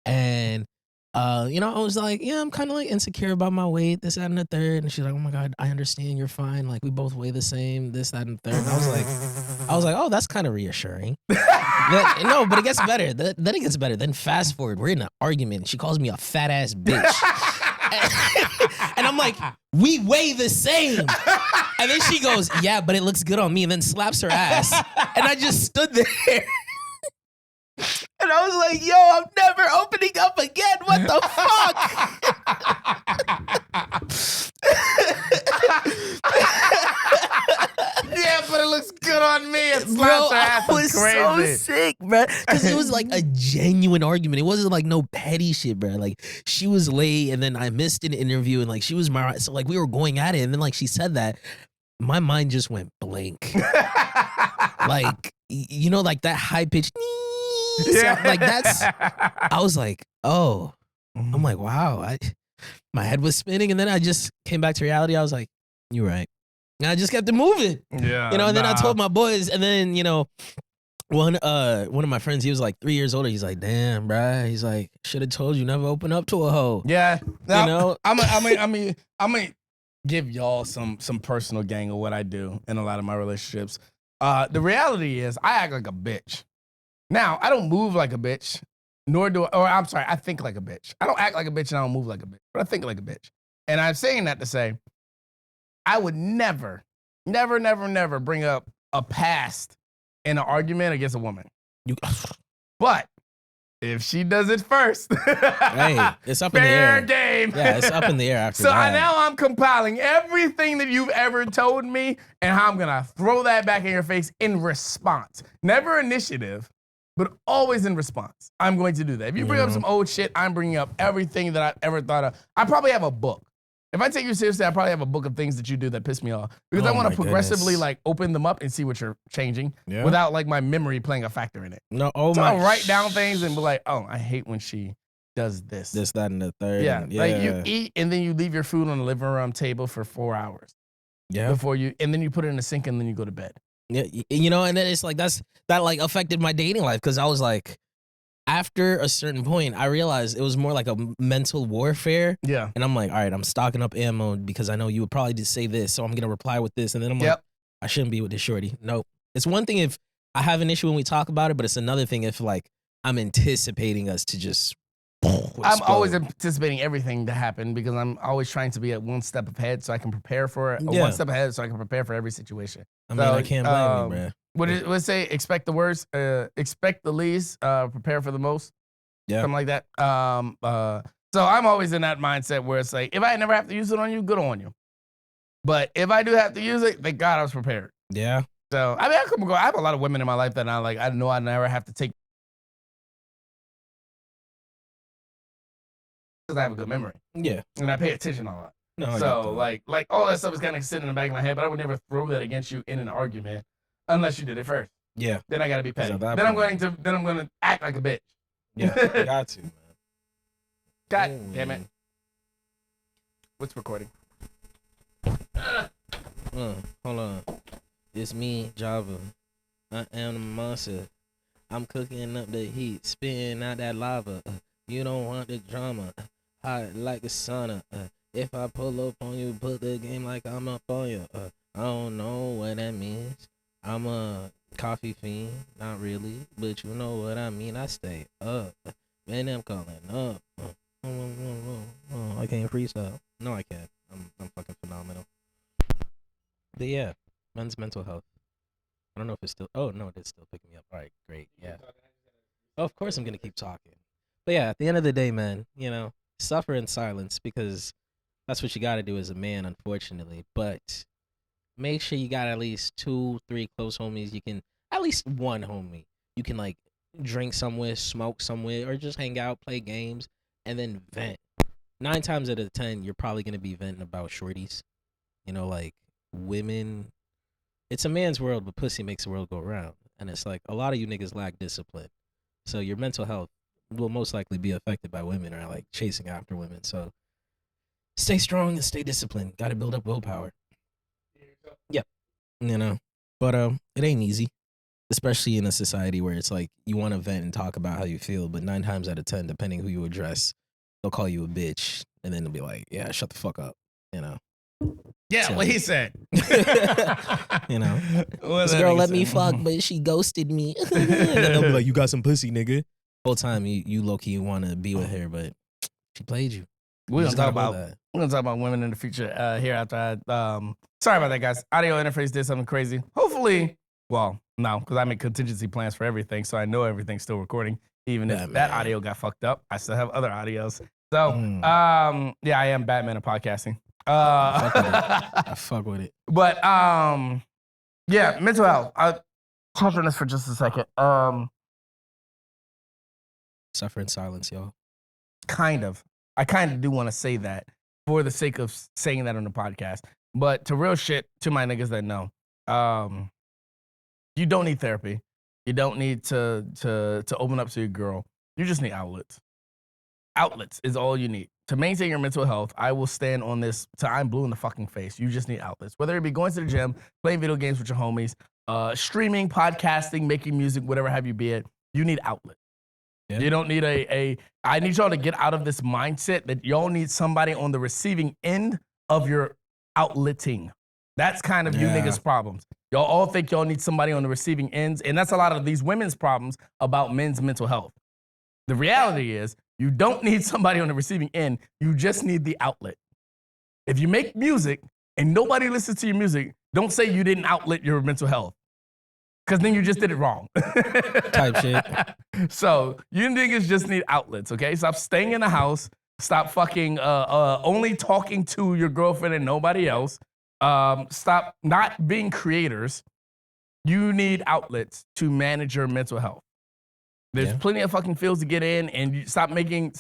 And I was like, yeah, I'm kind of like insecure about my weight, this, that, and the third. And she's like, oh my God, I understand, you're fine. Like, we both weigh the same, this, that, and the third. And I was like, oh, that's kind of reassuring. No, but it gets better. Then it gets better. Then fast forward, we're in an argument. She calls me a fat ass bitch. And I'm like, we weigh the same. And then she goes, yeah, but it looks good on me. And then slaps her ass. And I just stood there. And I was like, yo, I'm never opening up again. What the fuck? Yeah, but it looks good on me. It Bro, slaps her ass. I was It's crazy. so sick, bro. Because it was like a genuine argument. It wasn't like no petty shit, bro. Like, she was late and then I missed an interview and like she was my, so like we were going at it. And then like she said that, my mind just went blank. Like, like that high pitched, Yeah. like that's, I was like, oh, I'm like, wow. My head was spinning and then I just came back to reality. I was like, you're right. And I just kept it moving. Yeah. And then I told my boys, and then, one of my friends, he was like 3 years older. He's like, damn, bruh. He's like, should have told you never open up to a hoe. Yeah. Now, You know? I'm gonna give y'all some personal gang of what I do in a lot of my relationships. The reality is I act like a bitch. Now, I don't move like a bitch, I think like a bitch. I don't act like a bitch and I don't move like a bitch, but I think like a bitch. And I'm saying that to say, I would never bring up a past in an argument against a woman. But if she does it first, Hey, it's up in the fair air. game. Yeah, it's up in the air after So that. now I'm compiling everything that you've ever told me and how I'm gonna throw that back in your face in response. Never initiative, but always in response. I'm going to do that. If you bring up some old shit, I'm bringing up everything that I've ever thought of. I probably have a book. If I take you seriously, I probably have a book of things that you do that piss me off because I want to progressively like open them up and see what you're changing without like my memory playing a factor in it. No, So I'll write down things and be like, oh, I hate when she does this. This, that, and the third. Yeah. Like you eat and then you leave your food on the living room table for 4 hours. Yeah. And then you put it in the sink and then you go to bed. Yeah, and then it's like that like affected my dating life because I was like, after a certain point, I realized it was more like a mental warfare. Yeah. And I'm like, all right, I'm stocking up ammo because I know you would probably just say this, so I'm gonna reply with this, and then I'm like, I shouldn't be with this shorty. Nope. It's one thing if I have an issue when we talk about it, but it's another thing if like I'm anticipating us to just. I'm always anticipating everything to happen because I'm always trying to be at one step ahead so I can prepare for it. One step ahead so I can prepare for every situation. I mean, I can't blame you, bro. Let's say expect the worst, expect the least, prepare for the most. Yeah. Something like that. So I'm always in that mindset where it's like, if I never have to use it on you, good on you. But if I do have to use it, thank God I was prepared. Yeah. So I mean, I have a lot of women in my life that I know I never have to take. Because I have a good memory. Yeah. And I pay attention a lot. No, so like all that stuff is kind of sitting in the back of my head, but I would never throw that against you in an argument unless you did it first. Yeah. Then I gotta be petty. Then I'm going to act like a bitch. Yeah, you got to, man. God damn it. What's recording? Hold on. It's me, Javah. I am the monster. I'm cooking up the heat, spitting out that lava. You don't want the drama. Hot like a sauna. If I pull up on you, put the game like I'm up on you. I don't know what that means. I'm a coffee fiend, not really, but you know what I mean. I stay up, man. I'm calling up. I can't freestyle. No, I can't. I'm fucking phenomenal. But yeah, men's mental health. I don't know if it's still. Oh no, it is still picking me up. All right, great. Yeah. Oh, of course I'm gonna keep talking. But yeah, at the end of the day, man, suffer in silence because that's what you got to do as a man, unfortunately. But make sure you got at least 2-3 close homies. You can at least one homie. You can like drink somewhere, smoke somewhere, or just hang out, play games, and then vent. 9 times out of 10, you're probably gonna be venting about shorties. You know, like women. It's a man's world, but pussy makes the world go round. And it's like a lot of you niggas lack discipline. So your mental health will most likely be affected by women or like chasing after women. So stay strong and stay disciplined. Got to build up willpower. Yep. You know, but it ain't easy, especially in a society where it's like you want to vent and talk about how you feel, but 9 times out of 10, depending who you address, they'll call you a bitch, and then they'll be like, "Yeah, shut the fuck up," you know. Yeah, So- what he said. You know, What this that girl nigga let me said. fuck, but she ghosted me. And then they'll be like, "You got some pussy, nigga." Whole time you low key want to be with her, but she played you. We're You gonna just talk gotta know about that. we're gonna talk about women in the future here after I sorry about that, guys. Audio interface did something crazy. Hopefully, well, no, because I make contingency plans for everything, so I know everything's still recording. Even if that Batman. audio got fucked up, I still have other audios. So yeah, I am Batman of podcasting. I fuck with it. But yeah, mental health. I'll touch on this for just a second. Suffer in silence, y'all. Kind of. I kind of do want to say that for the sake of saying that on the podcast. But to real shit, to my niggas that know, you don't need therapy. You don't need to open up to your girl. You just need outlets. Outlets is all you need. To maintain your mental health, I will stand on this till I'm blue in the fucking face. You just need outlets. Whether it be going to the gym, playing video games with your homies, streaming, podcasting, making music, whatever have you be it, you need outlets. Yeah. You don't need I need y'all to get out of this mindset that y'all need somebody on the receiving end of your outletting. That's kind of you Yeah. niggas' problems. Y'all all think y'all need somebody on the receiving ends, and that's a lot of these women's problems about men's mental health. The reality is, you don't need somebody on the receiving end. You just need the outlet. If you make music and nobody listens to your music, don't say you didn't outlet your mental health, because then you just did it wrong. Type shit. So you niggas just need outlets, okay? Stop staying in the house. Stop fucking only talking to your girlfriend and nobody else. Stop not being creators. You need outlets to manage your mental health. There's Yeah. plenty of fucking fields to get in, and you stop trying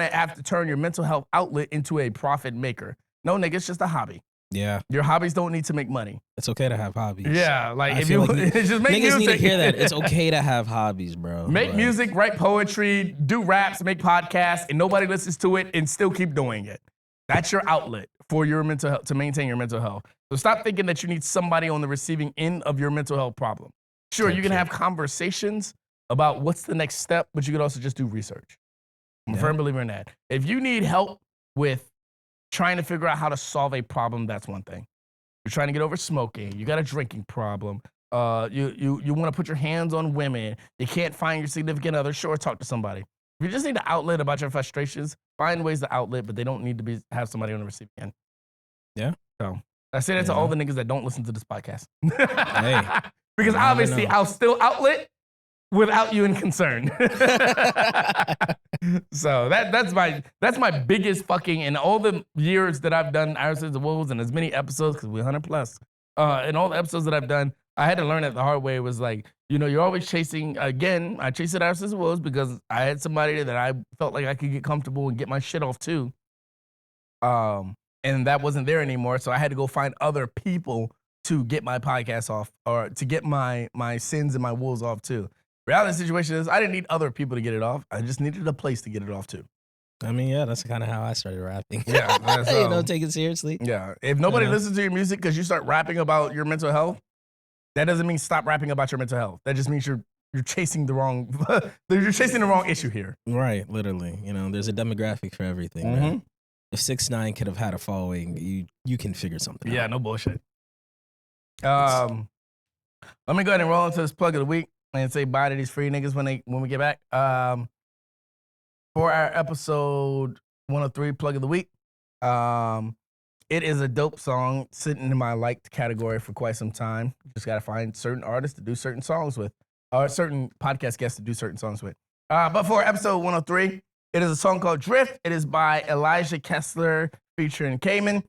to have to turn your mental health outlet into a profit maker. No, nigga, it's just a hobby. Yeah, Your hobbies don't need to make money. it's okay to have hobbies. Yeah, like I if feel you like just make niggas music. need to hear that. It's okay to have hobbies, bro. Make Like, music, write poetry, do raps, make podcasts, and nobody listens to it and still keep doing it. That's your outlet for your mental health, to maintain your mental health. So stop thinking that you need somebody on the receiving end of your mental health problem. Sure, you can have conversations about what's the next step, but you could also just do research. I'm a Yeah. firm believer in that. If you need help with trying to figure out how to solve a problem, that's one thing. You're trying to get over smoking. You got a drinking problem. You want to put your hands on women. You can't find your significant other. Sure, talk to somebody. If you just need to outlet about your frustrations, find ways to outlet, but they don't need to have somebody on the receiving end. Yeah. So I say that to Yeah. all the niggas that don't listen to this podcast. Hey, Because you never obviously know. I'll still outlet without you in concern. So that's my biggest fucking, in all the years that I've done Irises of Woes and as many episodes, because we're 100 plus, in all the episodes that I've done, I had to learn it the hard way. It was like, you know, you're always chasing, again, I chased Irises of Woes because I had somebody that I felt like I could get comfortable and get my shit off to. And that wasn't there anymore, so I had to go find other people to get my podcast off, or to get my sins and my wolves off too. Reality of the situation is I didn't need other people to get it off. I just needed a place to get it off too. I mean, yeah, that's kind of how I started rapping. Yeah, that's, You know, take it seriously. Yeah. If nobody Yeah. listens to your music because you start rapping about your mental health, that doesn't mean stop rapping about your mental health. That just means you're chasing the wrong you're chasing the wrong issue here. Right, literally. You know, there's a demographic for everything. Mhm. Man. If 6ix9ine could have had a following, you can figure something Yeah, out. no bullshit. Let me go ahead and roll into this plug of the week and say bye to these free niggas when we get back. For our episode 103 plug of the week, it is a dope song sitting in my liked category for quite some time. Just gotta find certain artists to do certain songs with, or certain podcast guests to do certain songs with. But for episode 103, it is a song called Drift. It is by Elijah Kessler featuring Cayman.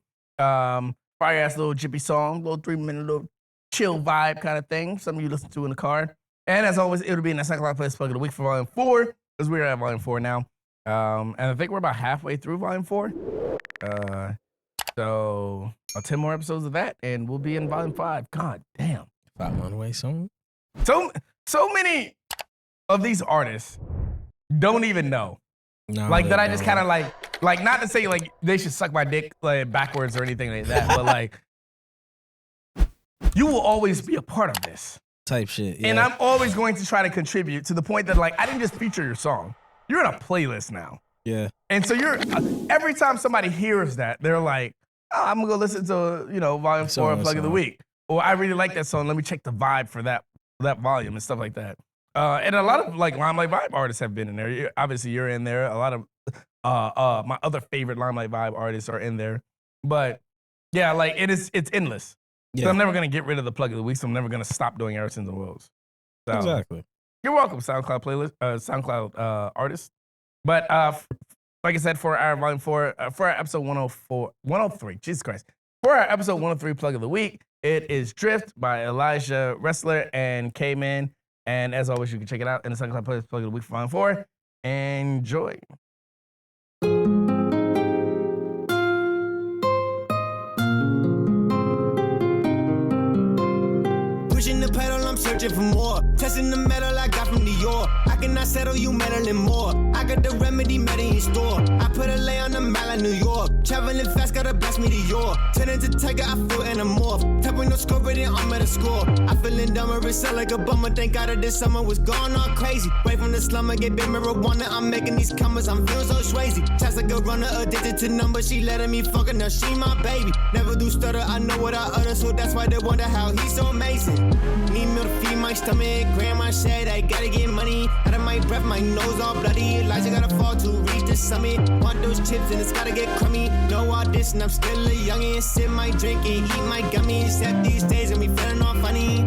fire ass little jippy song, little 3-minute little chill vibe kind of thing. Something you listen to in the car. And as always, it'll be in the SoundCloud playlist plug of the week for Volume 4, because we're at Volume 4 now. And I think we're about halfway through Volume 4. So 10 more episodes of that, and we'll be in Volume 5. God damn. 5 months away soon. So many of these artists don't even know. No, Like they that I just don't. kind of like not to say like they should suck my dick like backwards or anything like that, but like you will always be a part of this. Type shit. Yeah. And I'm always going to try to contribute to the point that like I didn't just feature your song. You're in a playlist now. Yeah. And so you're every time somebody hears that, they're like, oh, I'm gonna go listen to, Volume 4 Plug of the Week. Or I really like that song. Let me check the vibe for that volume and stuff like that. And a lot of like Limelight Vibe artists have been in there. Obviously, you're in there. A lot of my other favorite Limelight Vibe artists are in there. But yeah, like it's endless. Yeah. So I'm never gonna get rid of the Plug of the Week. So I'm never gonna stop doing Harrison's and Woes. So, Exactly. You're welcome, SoundCloud playlist, SoundCloud artist. But like I said, for our Volume 4, for our episode 103, Jesus Christ. For our episode 103 Plug of the Week, it is Drift by Elijah Wrestler and K-Man. And as always, you can check it out in the SoundCloud playlist Plug of the Week for Volume 4. Enjoy. Pushing the pedal, I'm searching for more. Testing the metal I got from New York. I cannot settle you meddling more. I got the remedy in store. I put a lay on the mile in New York. Traveling fast, gotta blast me to York. Turn into tiger, I feel anamorph. Tapping no score, but then I'm at a score. I feeling dumber, it sound like a bummer. Thank God that this summer was gone all crazy. Right from the slumber, get big marijuana. I'm making these commas, I'm feeling so swayzy. Chats like a runner, addicted to numbers. She letting me fuck her, now she my baby. Never do stutter, I know what I utter. So that's why they wonder how he's so amazing. Need meal to feed my stomach. Grandma said I gotta get money. Out of my breath, my nose all bloody. Elijah gotta fall to reach the summit. Want those chips and it's gotta get crummy. No audition, I'm still a youngin'. Sip my drink and eat my gummies. Except these days and we feeling all funny.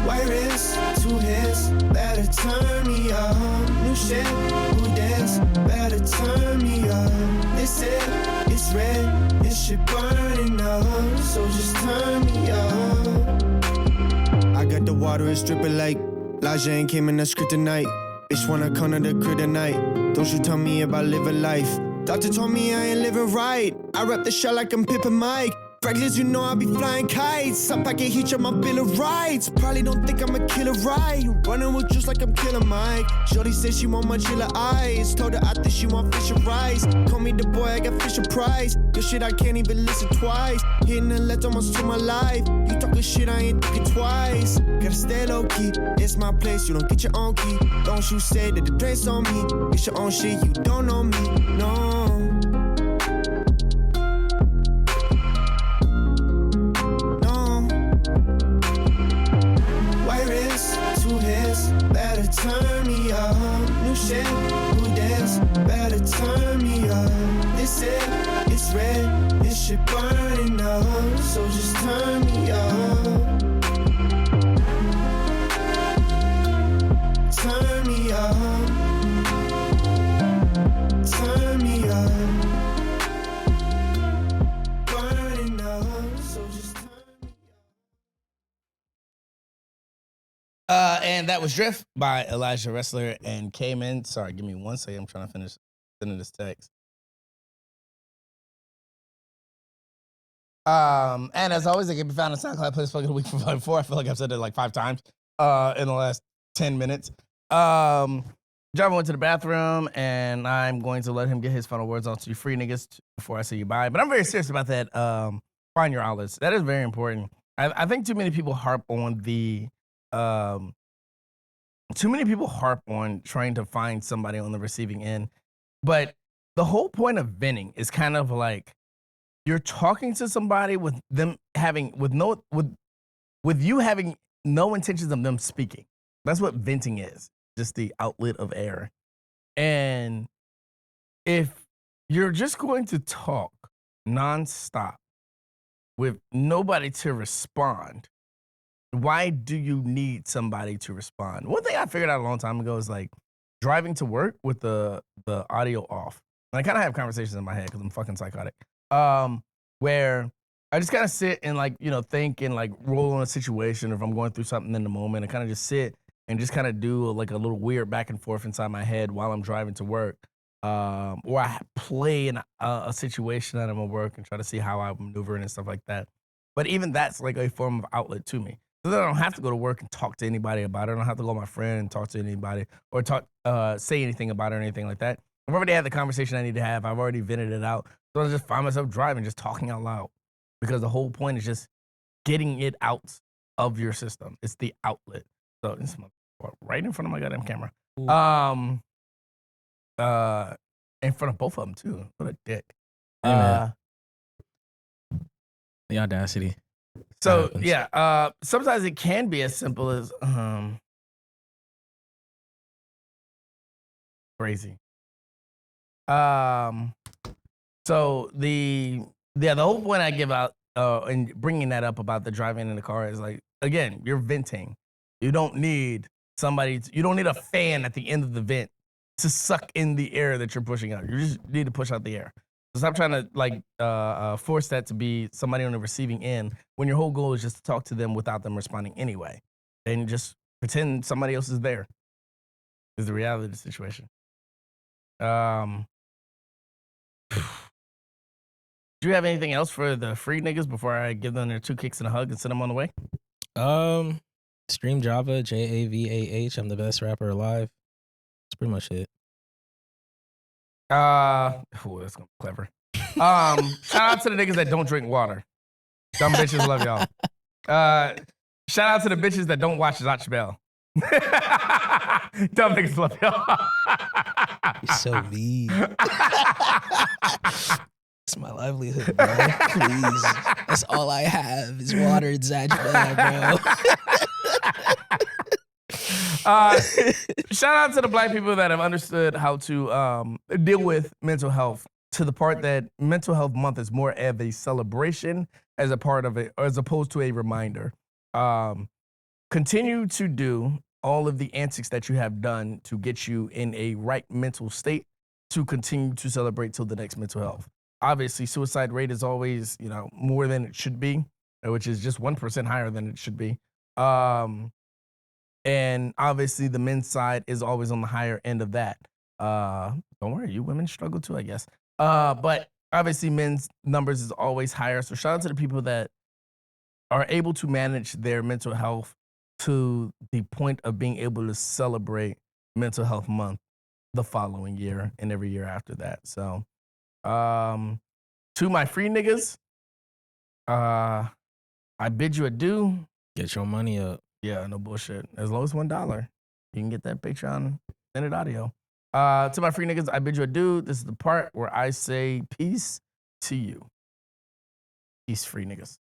White wrist, 2 hands, better turn me on. New shit, who dance, better turn me on. They said it's red, it should burning up. So just turn me on. I got the water, it's dripping like Elijah ain't came in the script tonight. Bitch wanna come to the crib tonight. Don't you tell me about living life. Doctor told me I ain't living right. I rap the shot like I'm Pippin' Mike. Reckless, you know I be flying kites. Up, I can heat up my bill of rights. Probably don't think I'm a killer, right? Running with juice like I'm Killer Mike. Shorty said she want my chiller eyes. Told her I think she want fish and rice. Call me the boy, I got Fisher Price. Good shit, I can't even listen twice. Hitting the left almost to my life. You talking shit, I ain't thinking twice. Gotta stay low key, it's my place. You don't get your own key. Don't you say that the drink's on me. Get your own shit, you don't know me. No. Better turn me on. New shit, who dance? Better turn me on. They said it's red, it should burning up. So just turn me on. Turn me on. Turn me on. Burning up. So just turn me on. And that was Drift by Elijah Wrestler and K-Man. Sorry, give me 1 second. I'm trying to finish sending this text. And as always, it can be found on SoundCloud playlist Plug of the Week for Volume 4. I feel like I've said it like 5 times in the last 10 minutes. Javah went to the bathroom, and I'm going to let him get his final words on to you free niggas before I say you bye. But I'm very serious about that. Find your outlets. That is very important. I think too many people harp on the too many people harp on trying to find somebody on the receiving end, but the whole point of venting is kind of like you're talking to somebody with them having with you having no intentions of them speaking. That's what venting is, just the outlet of air. And if you're just going to talk nonstop with nobody to respond, why do you need somebody to respond? One thing I figured out a long time ago is like driving to work with the audio off. And I kind of have conversations in my head because I'm fucking psychotic. Where I just kind of sit and like, think and like roll on a situation. If I'm going through something in the moment, I kind of just sit and just kind of do like a little weird back and forth inside my head while I'm driving to work. Or I play in a situation that I'm at work and try to see how I maneuver and stuff like that. But even that's like a form of outlet to me. So that I don't have to go to work and talk to anybody about it. I don't have to go to my friend and talk to anybody or say anything about it or anything like that. I've already had the conversation I need to have. I've already vented it out. So I just find myself driving, just talking out loud. Because the whole point is just getting it out of your system. It's the outlet. So this right in front of my goddamn camera. Ooh. In front of both of them too. What a dick. Hey, man. The audacity. So happens. yeah, sometimes it can be as simple as crazy. So the whole point I give out and bringing that up about the driving in the car is like, again, you're venting. You don't need you don't need a fan at the end of the vent to suck in the air that you're pushing out. You just need to push out the air. So stop trying to like force that to be somebody on the receiving end when your whole goal is just to talk to them without them responding anyway. And just pretend somebody else is there. Is the reality of the situation. Do you have anything else for the free niggas before I give them their 2 kicks and a hug and send them on the way? Stream Javah, Javah. I'm the best rapper alive. That's pretty much it. Oh, that's gonna be clever. Shout out to the niggas that don't drink water. Dumb bitches love y'all. Shout out to the bitches that don't watch Zatch Bell. Dumb niggas love y'all. You're so mean. It's my livelihood, bro. Please. That's all I have is water and Zatch Bell, bro. Shout out to the black people that have understood how to deal with mental health to the part that Mental Health Month is more of a celebration as a part of it, as opposed to a reminder. Continue to do all of the antics that you have done to get you in a right mental state to continue to celebrate till the next mental health. Obviously, suicide rate is always, more than it should be, which is just 1% higher than it should be. And obviously, the men's side is always on the higher end of that. Don't worry, you women struggle too, I guess. But obviously, men's numbers is always higher. So shout out to the people that are able to manage their mental health to the point of being able to celebrate Mental Health Month the following year and every year after that. So, to my free niggas, I bid you adieu. Get your money up. Yeah, no bullshit. As low as $1, you can get that Patreon minute audio. To my free niggas, I bid you adieu. This is the part where I say peace to you. Peace, free niggas.